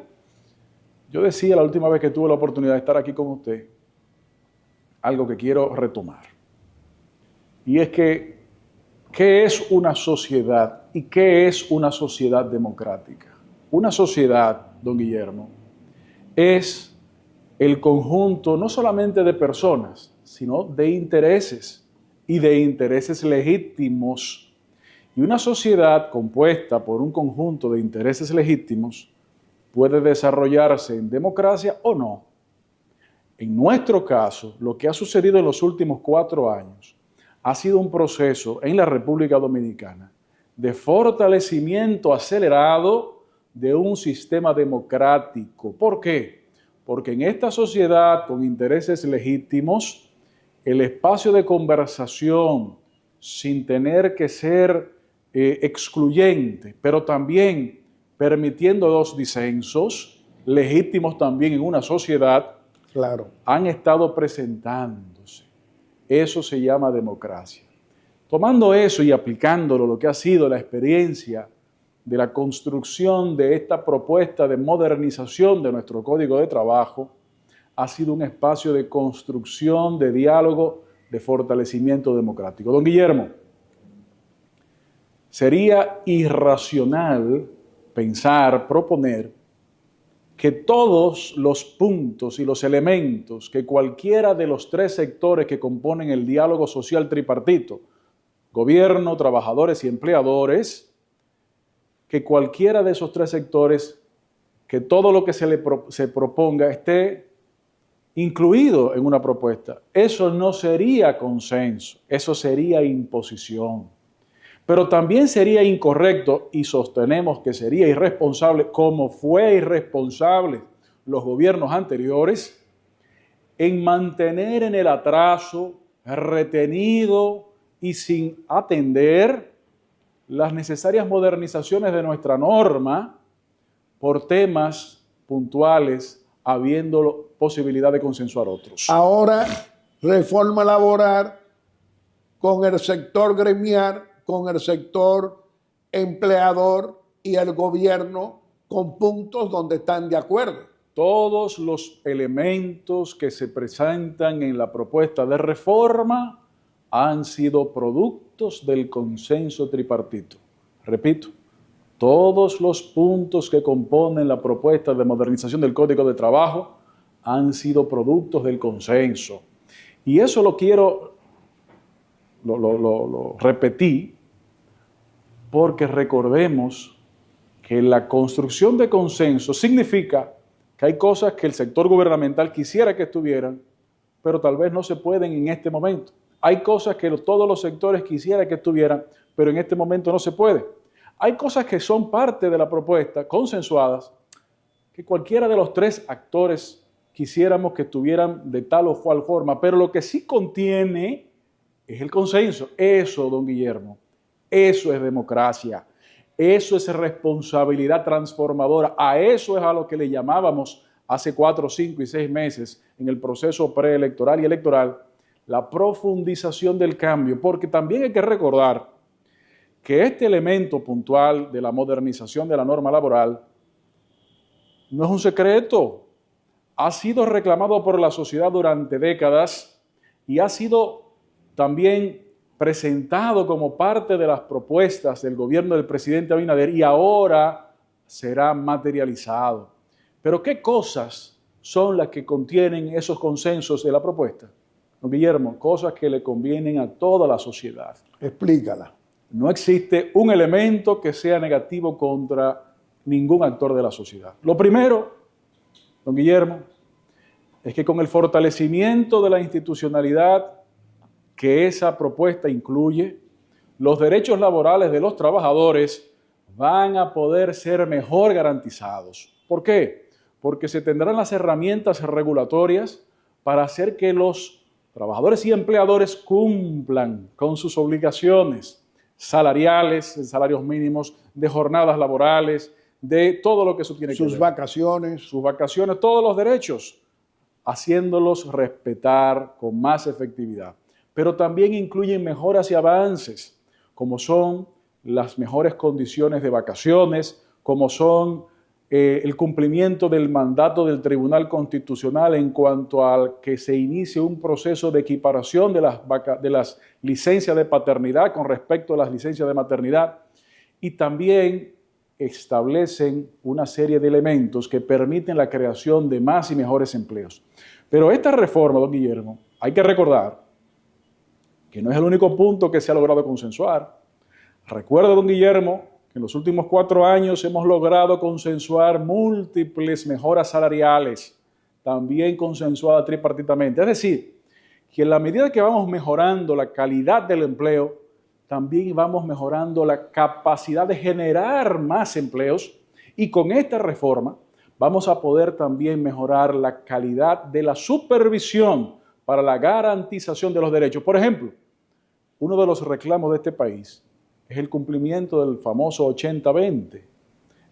yo decía la última vez que tuve la oportunidad de estar aquí con usted, algo que quiero retomar. Y es que, ¿qué es una sociedad y qué es una sociedad democrática? Una sociedad, don Guillermo, es el conjunto no solamente de personas, sino de intereses y de intereses legítimos. Y una sociedad compuesta por un conjunto de intereses legítimos puede desarrollarse en democracia o no. En nuestro caso, lo que ha sucedido en los últimos 4 años ha sido un proceso en la República Dominicana de fortalecimiento acelerado de un sistema democrático. ¿Por qué? Porque en esta sociedad con intereses legítimos, el espacio de conversación, sin tener que ser excluyente, pero también permitiendo los disensos, legítimos también en una sociedad, claro, han estado presentándose. Eso se llama democracia. Tomando eso y aplicándolo, lo que ha sido la experiencia de la construcción de esta propuesta de modernización de nuestro Código de Trabajo, ha sido un espacio de construcción, de diálogo, de fortalecimiento democrático. Don Guillermo, sería irracional pensar, proponer que todos los puntos y los elementos que cualquiera de los tres sectores que componen el diálogo social tripartito, gobierno, trabajadores y empleadores, que cualquiera de esos tres sectores, que todo lo que se proponga esté incluido en una propuesta. Eso no sería consenso, eso sería imposición. Pero también sería incorrecto, y sostenemos que sería irresponsable, como fue irresponsable los gobiernos anteriores, en mantener en el atraso, retenido y sin atender las necesarias modernizaciones de nuestra norma por temas puntuales, habiendo posibilidad de consensuar otros. Ahora, reforma laboral con el sector gremial, con el sector empleador y el gobierno, con puntos donde están de acuerdo. Todos los elementos que se presentan en la propuesta de reforma han sido productos del consenso tripartito. Repito, todos los puntos que componen la propuesta de modernización del Código de Trabajo han sido productos del consenso. Y eso lo repetí, porque recordemos que la construcción de consenso significa que hay cosas que el sector gubernamental quisiera que estuvieran, pero tal vez no se pueden en este momento. Hay cosas que todos los sectores quisieran que estuvieran, pero en este momento no se puede. Hay cosas que son parte de la propuesta, consensuadas, que cualquiera de los tres actores quisiéramos que estuvieran de tal o cual forma, pero lo que sí contiene es el consenso. Eso, don Guillermo, eso es democracia, eso es responsabilidad transformadora, a eso es a lo que le llamábamos hace 4, 5 y 6 meses en el proceso preelectoral y electoral, la profundización del cambio, porque también hay que recordar que este elemento puntual de la modernización de la norma laboral no es un secreto, ha sido reclamado por la sociedad durante décadas y ha sido también presentado como parte de las propuestas del gobierno del presidente Abinader y ahora será materializado. Pero ¿qué cosas son las que contienen esos consensos de la propuesta? Don Guillermo, cosas que le convienen a toda la sociedad. Explícala. No existe un elemento que sea negativo contra ningún actor de la sociedad. Lo primero, don Guillermo, es que con el fortalecimiento de la institucionalidad que esa propuesta incluye, los derechos laborales de los trabajadores van a poder ser mejor garantizados. ¿Por qué? Porque se tendrán las herramientas regulatorias para hacer que los trabajadores y empleadores cumplan con sus obligaciones salariales, de salarios mínimos, de jornadas laborales, de todo lo que eso tiene que ver. Sus vacaciones, todos los derechos, haciéndolos respetar con más efectividad. Pero también incluyen mejoras y avances, como son las mejores condiciones de vacaciones, como son el cumplimiento del mandato del Tribunal Constitucional en cuanto a que se inicie un proceso de equiparación de las licencias de paternidad con respecto a las licencias de maternidad, y también establecen una serie de elementos que permiten la creación de más y mejores empleos. Pero esta reforma, don Guillermo, hay que recordar que no es el único punto que se ha logrado consensuar. Recuerda, don Guillermo, que en los últimos 4 años hemos logrado consensuar múltiples mejoras salariales, también consensuadas tripartitamente. Es decir, que en la medida que vamos mejorando la calidad del empleo, también vamos mejorando la capacidad de generar más empleos, y con esta reforma vamos a poder también mejorar la calidad de la supervisión para la garantización de los derechos. Por ejemplo, uno de los reclamos de este país es el cumplimiento del famoso 80-20,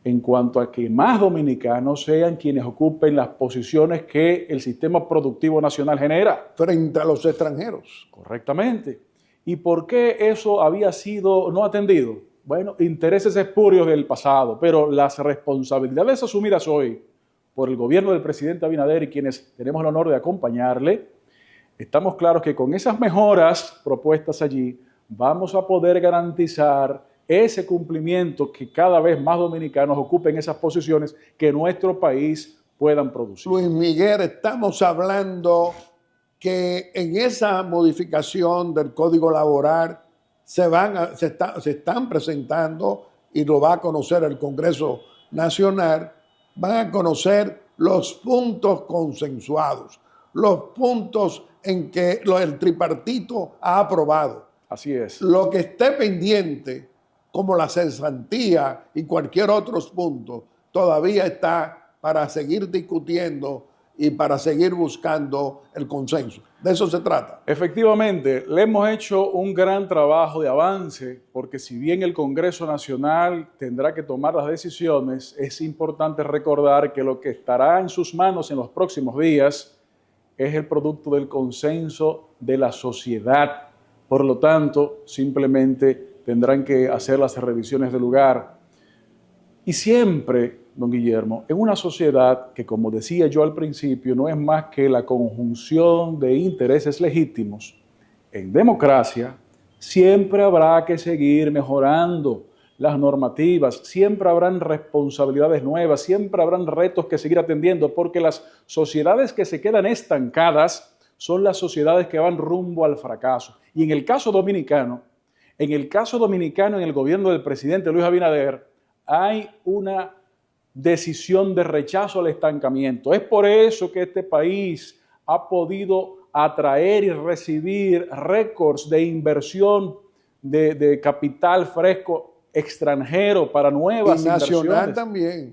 en cuanto a que más dominicanos sean quienes ocupen las posiciones que el sistema productivo nacional genera. Frente a los extranjeros. Correctamente. ¿Y por qué eso había sido no atendido? Bueno, intereses espurios del pasado, pero las responsabilidades asumidas hoy por el gobierno del presidente Abinader y quienes tenemos el honor de acompañarle, estamos claros que con esas mejoras propuestas allí vamos a poder garantizar ese cumplimiento, que cada vez más dominicanos ocupen esas posiciones que nuestro país puedan producir. Luis Miguel, estamos hablando que en esa modificación del Código Laboral se están presentando, y lo va a conocer el Congreso Nacional, van a conocer los puntos consensuados, los puntos en que el tripartito ha aprobado. Así es. Lo que esté pendiente, como la cesantía y cualquier otro punto, todavía está para seguir discutiendo y para seguir buscando el consenso. De eso se trata. Efectivamente, le hemos hecho un gran trabajo de avance, porque si bien el Congreso Nacional tendrá que tomar las decisiones, es importante recordar que lo que estará en sus manos en los próximos días es el producto del consenso de la sociedad. Por lo tanto, simplemente tendrán que hacer las revisiones del lugar. Y siempre, don Guillermo, en una sociedad que, como decía yo al principio, no es más que la conjunción de intereses legítimos, en democracia siempre habrá que seguir mejorando las normativas, siempre habrán responsabilidades nuevas, siempre habrán retos que seguir atendiendo, porque las sociedades que se quedan estancadas son las sociedades que van rumbo al fracaso. Y en el caso dominicano, en el gobierno del presidente Luis Abinader, hay una decisión de rechazo al estancamiento. Es por eso que este país ha podido atraer y recibir récords de inversión de capital fresco extranjero para nuevas inversiones.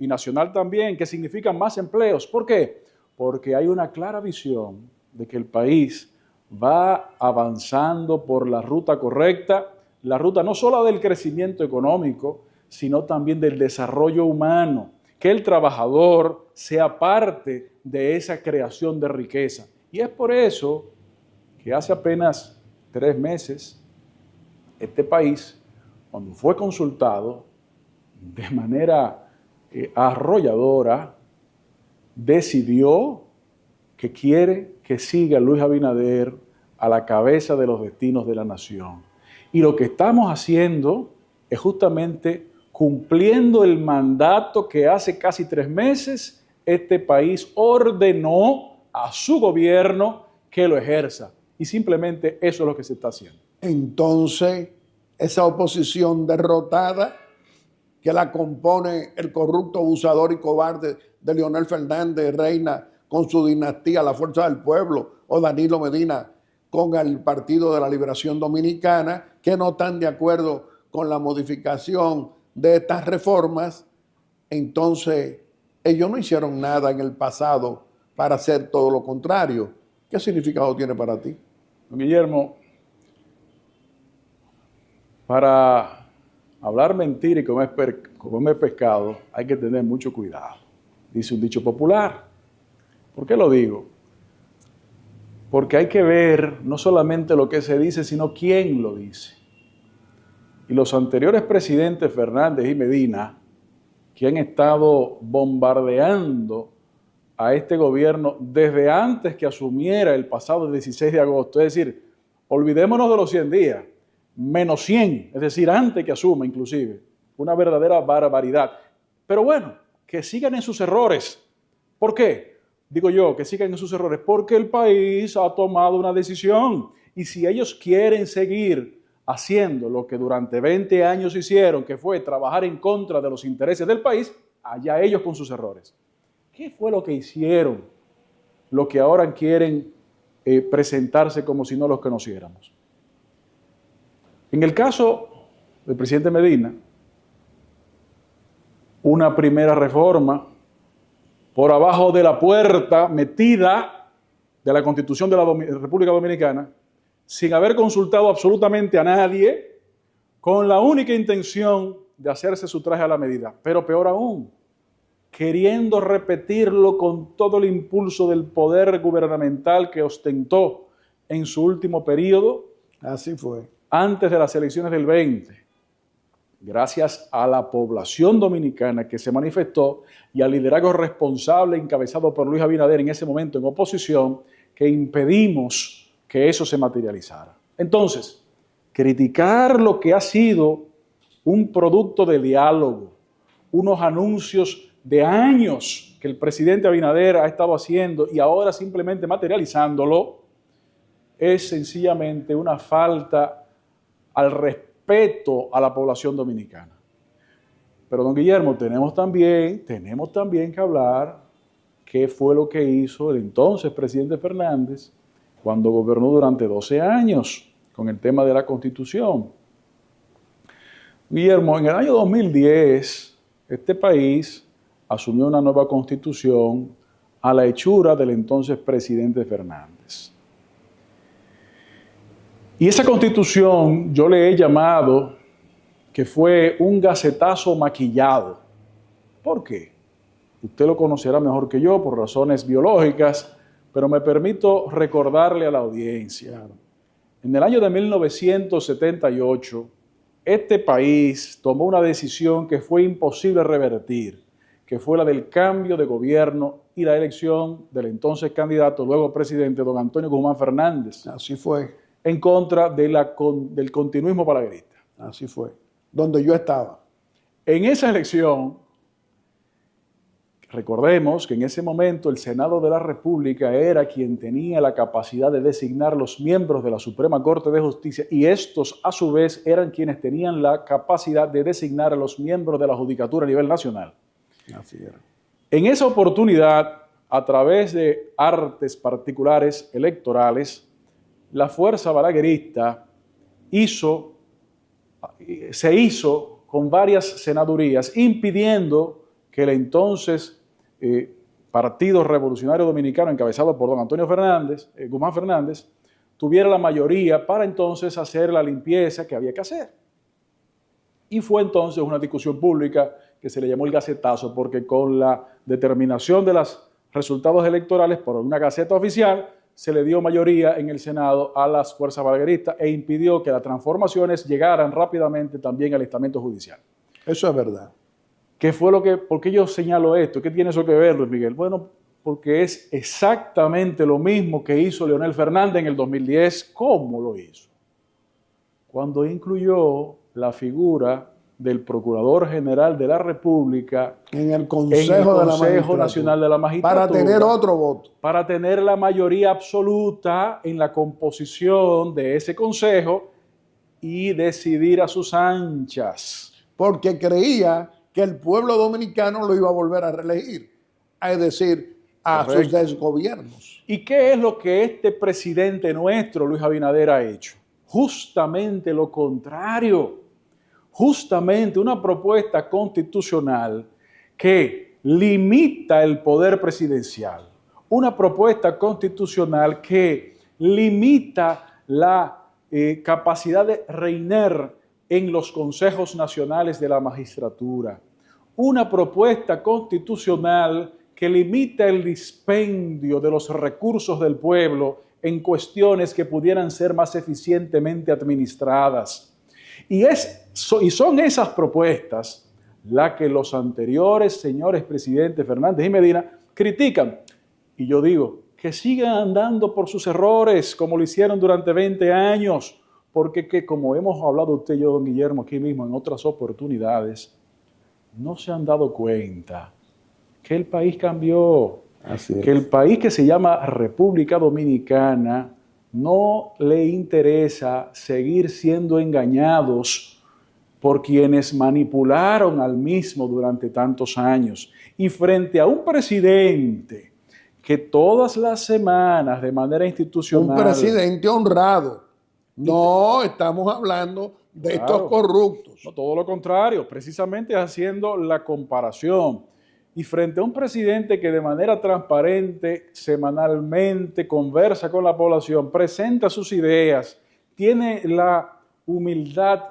Y nacional también, que significan más empleos. ¿Por qué? Porque hay una clara visión de que el país va avanzando por la ruta correcta, la ruta no solo del crecimiento económico, sino también del desarrollo humano, que el trabajador sea parte de esa creación de riqueza. Y es por eso que hace apenas 3 meses, este país, cuando fue consultado de manera arrolladora, decidió que quiere que siga Luis Abinader a la cabeza de los destinos de la nación. Y lo que estamos haciendo es justamente cumpliendo el mandato que hace casi 3 meses este país ordenó a su gobierno que lo ejerza. Y simplemente eso es lo que se está haciendo. Entonces, esa oposición derrotada, que la compone el corrupto, abusador y cobarde de Leonel Fernández Reina con su dinastía, la Fuerza del Pueblo, o Danilo Medina con el Partido de la Liberación Dominicana, que no están de acuerdo con la modificación de estas reformas, entonces ellos no hicieron nada en el pasado para hacer todo lo contrario. ¿Qué significado tiene para ti? Guillermo, para hablar mentira y comer pescado hay que tener mucho cuidado, dice un dicho popular. ¿Por qué lo digo? Porque hay que ver no solamente lo que se dice, sino quién lo dice. Y los anteriores presidentes Fernández y Medina, que han estado bombardeando a este gobierno desde antes que asumiera el pasado 16 de agosto, es decir, olvidémonos de los 100 días, menos 100, es decir, antes que asuma inclusive, una verdadera barbaridad. Pero bueno, que sigan en sus errores. ¿Por qué? Digo yo, que sigan en sus errores, porque el país ha tomado una decisión, y si ellos quieren seguir haciendo lo que durante 20 años hicieron, que fue trabajar en contra de los intereses del país, allá ellos con sus errores. ¿Qué fue lo que hicieron? Lo que ahora quieren presentarse como si no los conociéramos. En el caso del presidente Medina, una primera reforma por abajo de la puerta metida de la Constitución de la República Dominicana, sin haber consultado absolutamente a nadie, con la única intención de hacerse su traje a la medida. Pero peor aún, queriendo repetirlo con todo el impulso del poder gubernamental que ostentó en su último periodo. Así fue. Antes de las elecciones del 20. gracias a la población dominicana que se manifestó y al liderazgo responsable encabezado por Luis Abinader en ese momento en oposición, que impedimos que eso se materializara. Entonces, criticar lo que ha sido un producto de diálogo, unos anuncios de años que el presidente Abinader ha estado haciendo y ahora simplemente materializándolo, es sencillamente una falta al respeto a la población dominicana. Pero, don Guillermo, tenemos también que hablar qué fue lo que hizo el entonces presidente Fernández cuando gobernó durante 12 años con el tema de la Constitución. Guillermo, en el año 2010, este país asumió una nueva Constitución a la hechura del entonces presidente Fernández. Y esa Constitución yo le he llamado que fue un gacetazo maquillado. ¿Por qué? Usted lo conocerá mejor que yo por razones biológicas, pero me permito recordarle a la audiencia. En el año de 1978, este país tomó una decisión que fue imposible revertir, que fue la del cambio de gobierno y la elección del entonces candidato, luego presidente, don Antonio Guzmán Fernández. Así fue. En contra de del continuismo balaguerista. Así fue. Donde yo estaba. En esa elección, recordemos que en ese momento el Senado de la República era quien tenía la capacidad de designar los miembros de la Suprema Corte de Justicia y estos a su vez eran quienes tenían la capacidad de designar a los miembros de la Judicatura a nivel nacional. Así era. En esa oportunidad, a través de artes particulares electorales, la fuerza balaguerista se hizo con varias senadurías, impidiendo que el entonces Partido Revolucionario Dominicano, encabezado por don Antonio Guzmán Fernández, tuviera la mayoría para entonces hacer la limpieza que había que hacer. Y fue entonces una discusión pública que se le llamó el gacetazo, porque con la determinación de los resultados electorales por una gaceta oficial, se le dio mayoría en el Senado a las fuerzas balagueristas e impidió que las transformaciones llegaran rápidamente también al estamento judicial. Eso es verdad. ¿Por qué yo señalo esto? ¿Qué tiene eso que ver, Luis Miguel? Bueno, porque es exactamente lo mismo que hizo Leonel Fernández en el 2010. ¿Cómo lo hizo? Cuando incluyó la figura del Procurador General de la República en el Consejo Nacional de la Magistratura, para tener otro voto. Para tener la mayoría absoluta en la composición de ese Consejo y decidir a sus anchas. Porque creía que el pueblo dominicano lo iba a volver a reelegir, es decir, a sus desgobiernos. ¿Y qué es lo que este presidente nuestro, Luis Abinader, ha hecho? Justamente lo contrario. Justamente una propuesta constitucional que limita el poder presidencial, una propuesta constitucional que limita la capacidad de reinar en los consejos nacionales de la magistratura, una propuesta constitucional que limita el dispendio de los recursos del pueblo en cuestiones que pudieran ser más eficientemente administradas. Y son esas propuestas las que los anteriores señores presidentes Fernández y Medina critican. Y yo digo, que sigan andando por sus errores como lo hicieron durante 20 años, porque como hemos hablado usted y yo, don Guillermo, aquí mismo en otras oportunidades, no se han dado cuenta que el país cambió, que el país que se llama República Dominicana no le interesa seguir siendo engañados por quienes manipularon al mismo durante tantos años. Y frente a un presidente que todas las semanas de manera institucional... Un presidente honrado. No estamos hablando de estos corruptos. No, todo lo contrario, precisamente haciendo la comparación. Y frente a un presidente que de manera transparente, semanalmente, conversa con la población, presenta sus ideas, tiene la humildad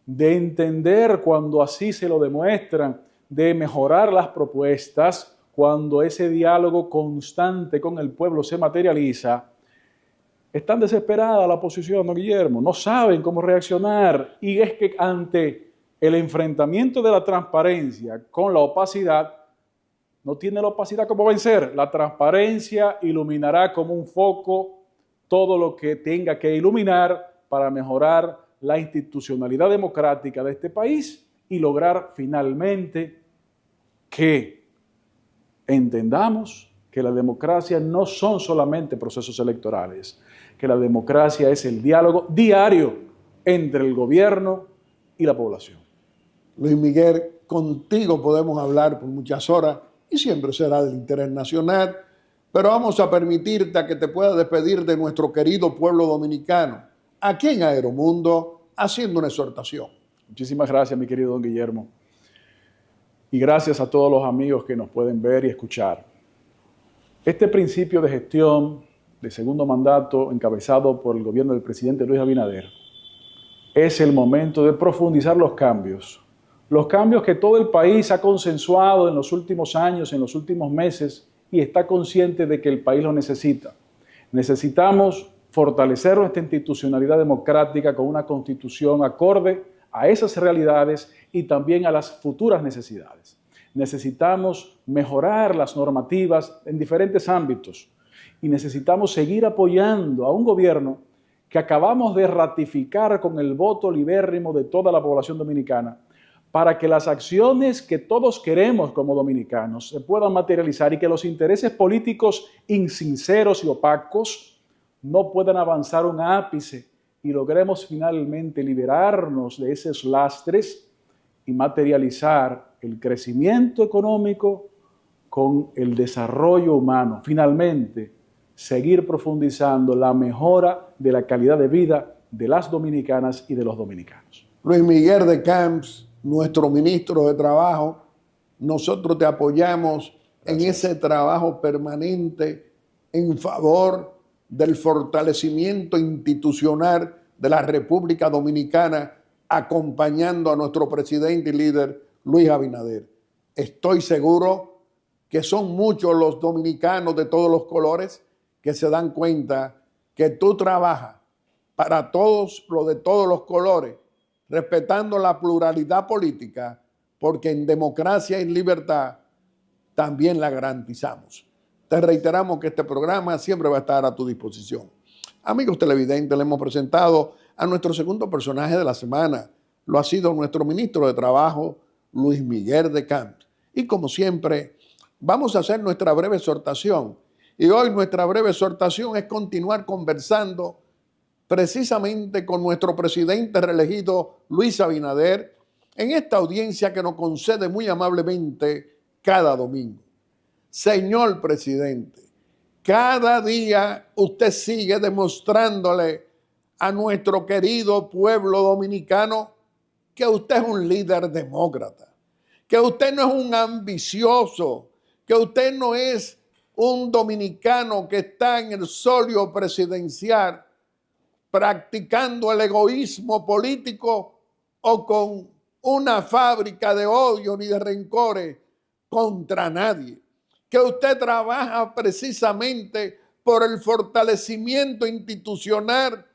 de entender cuando así se lo demuestran, de mejorar las propuestas, cuando ese diálogo constante con el pueblo se materializa, están desesperada la oposición, don Guillermo, no saben cómo reaccionar. Y es que ante El enfrentamiento de la transparencia con la opacidad no tiene la opacidad como vencer. La transparencia iluminará como un foco todo lo que tenga que iluminar para mejorar la institucionalidad democrática de este país y lograr finalmente que entendamos que la democracia no son solamente procesos electorales, que la democracia es el diálogo diario entre el gobierno y la población. Luis Miguel, contigo podemos hablar por muchas horas y siempre será del interés nacional, pero vamos a permitirte que te puedas despedir de nuestro querido pueblo dominicano, aquí en Aeromundo, haciendo una exhortación. Muchísimas gracias, mi querido don Guillermo. Y gracias a todos los amigos que nos pueden ver y escuchar. Este principio de gestión de segundo mandato encabezado por el gobierno del presidente Luis Abinader es el momento de profundizar los cambios que todo el país ha consensuado en los últimos años, en los últimos meses, y está consciente de que el país lo necesita. Necesitamos fortalecer nuestra institucionalidad democrática con una constitución acorde a esas realidades y también a las futuras necesidades. Necesitamos mejorar las normativas en diferentes ámbitos y necesitamos seguir apoyando a un gobierno que acabamos de ratificar con el voto libérrimo de toda la población dominicana, para que las acciones que todos queremos como dominicanos se puedan materializar y que los intereses políticos insinceros y opacos no puedan avanzar un ápice y logremos finalmente liberarnos de esos lastres y materializar el crecimiento económico con el desarrollo humano. Finalmente, seguir profundizando la mejora de la calidad de vida de las dominicanas y de los dominicanos. Luis Miguel de Camps, nuestro ministro de Trabajo, nosotros te apoyamos en ese trabajo permanente en favor del fortalecimiento institucional de la República Dominicana, acompañando a nuestro presidente y líder Luis Abinader. Estoy seguro que son muchos los dominicanos de todos los colores que se dan cuenta que tú trabajas para todos los de todos los colores, respetando la pluralidad política, porque en democracia y libertad también la garantizamos. Te reiteramos que este programa siempre va a estar a tu disposición. Amigos televidentes, le hemos presentado a nuestro segundo personaje de la semana. Lo ha sido nuestro ministro de Trabajo, Luis Miguel de Camps. Y como siempre, vamos a hacer nuestra breve exhortación. Y hoy nuestra breve exhortación es continuar conversando precisamente con nuestro presidente reelegido Luis Abinader en esta audiencia que nos concede muy amablemente cada domingo. Señor presidente, cada día usted sigue demostrándole a nuestro querido pueblo dominicano que usted es un líder demócrata, que usted no es un ambicioso, que usted no es un dominicano que está en el solio presidencial practicando el egoísmo político o con una fábrica de odio ni de rencores contra nadie. Que usted trabaja precisamente por el fortalecimiento institucional,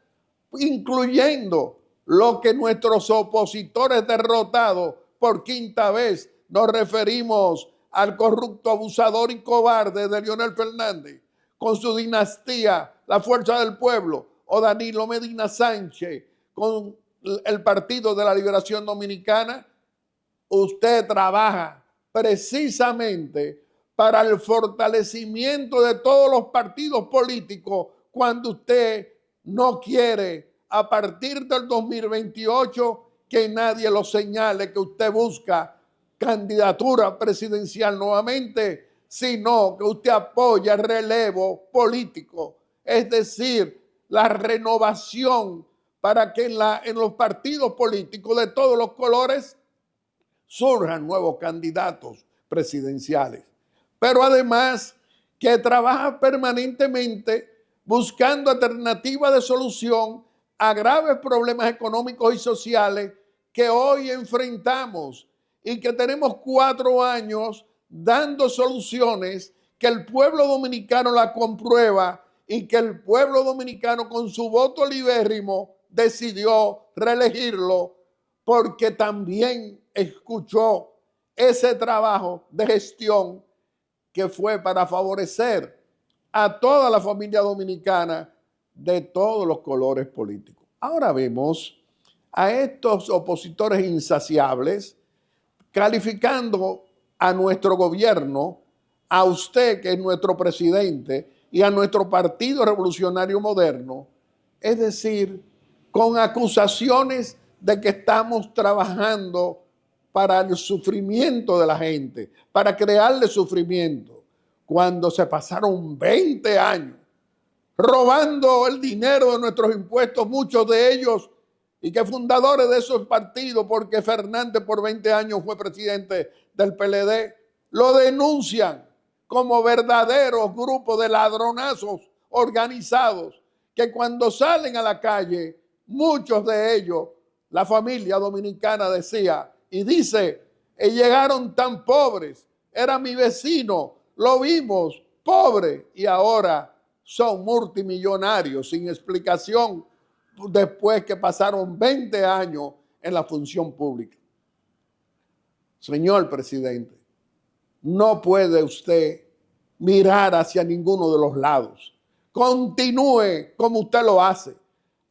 incluyendo lo que nuestros opositores derrotados por quinta vez nos referimos al corrupto, abusador y cobarde de Leonel Fernández con su dinastía, la Fuerza del Pueblo, o Danilo Medina Sánchez con el Partido de la Liberación Dominicana. Usted trabaja precisamente para el fortalecimiento de todos los partidos políticos cuando usted no quiere, a partir del 2028, que nadie lo señale que usted busca candidatura presidencial nuevamente, sino que usted apoya el relevo político, es decir, la renovación para que en los partidos políticos de todos los colores surjan nuevos candidatos presidenciales. Pero además que trabaja permanentemente buscando alternativas de solución a graves problemas económicos y sociales que hoy enfrentamos y que tenemos 4 años dando soluciones que el pueblo dominicano la comprueba y que el pueblo dominicano con su voto libérrimo decidió reelegirlo porque también escuchó ese trabajo de gestión que fue para favorecer a toda la familia dominicana de todos los colores políticos. Ahora vemos a estos opositores insaciables calificando a nuestro gobierno, a usted que es nuestro presidente y a nuestro Partido Revolucionario Moderno, es decir, con acusaciones de que estamos trabajando para el sufrimiento de la gente, para crearle sufrimiento, cuando se pasaron 20 años robando el dinero de nuestros impuestos, muchos de ellos, y que fundadores de esos partidos, porque Fernández por 20 años fue presidente del PLD, lo denuncian como verdaderos grupos de ladronazos organizados, que cuando salen a la calle, muchos de ellos, la familia dominicana decía, y dice, llegaron tan pobres, era mi vecino, lo vimos, pobre, y ahora son multimillonarios sin explicación después que pasaron 20 años en la función pública. Señor presidente, no puede usted mirar hacia ninguno de los lados. Continúe como usted lo hace,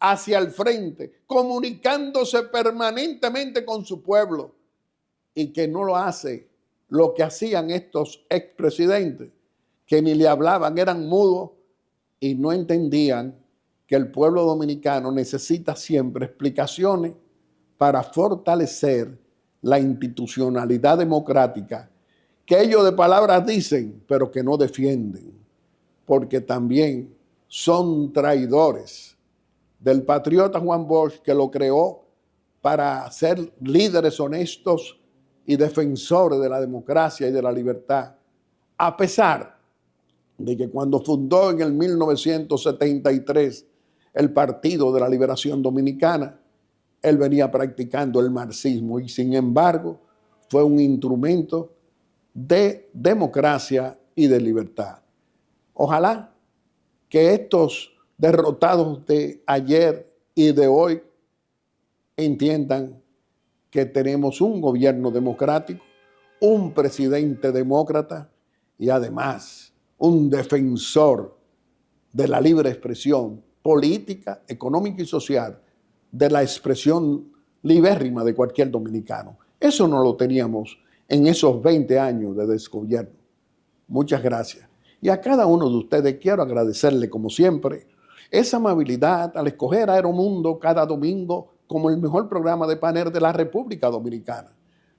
hacia el frente, comunicándose permanentemente con su pueblo, y que no lo hace lo que hacían estos expresidentes, que ni le hablaban, eran mudos y no entendían que el pueblo dominicano necesita siempre explicaciones para fortalecer la institucionalidad democrática, que ellos de palabras dicen, pero que no defienden, porque también son traidores del patriota Juan Bosch, que lo creó para ser líderes honestos y defensores de la democracia y de la libertad, a pesar de que cuando fundó en el 1973 el Partido de la Liberación Dominicana, él venía practicando el marxismo y sin embargo fue un instrumento de democracia y de libertad. Ojalá que estos derrotados de ayer y de hoy entiendan que tenemos un gobierno democrático, un presidente demócrata y además un defensor de la libre expresión política, económica y social, de la expresión libérrima de cualquier dominicano. Eso no lo teníamos en esos 20 años de desgobierno. Muchas gracias. Y a cada uno de ustedes quiero agradecerle, como siempre, esa amabilidad al escoger Aeromundo cada domingo como el mejor programa de panel de la República Dominicana.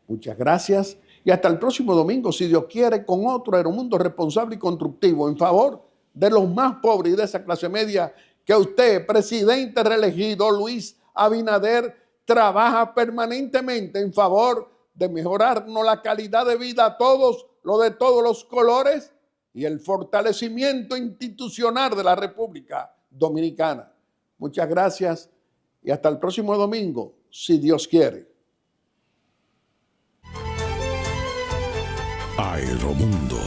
Muchas gracias y hasta el próximo domingo, si Dios quiere, con otro Aeromundo responsable y constructivo en favor de los más pobres y de esa clase media que usted, presidente reelegido Luis Abinader, trabaja permanentemente en favor de mejorarnos la calidad de vida a todos, lo de todos los colores, y el fortalecimiento institucional de la República Dominicana. Muchas gracias y hasta el próximo domingo, si Dios quiere. Aeromundo.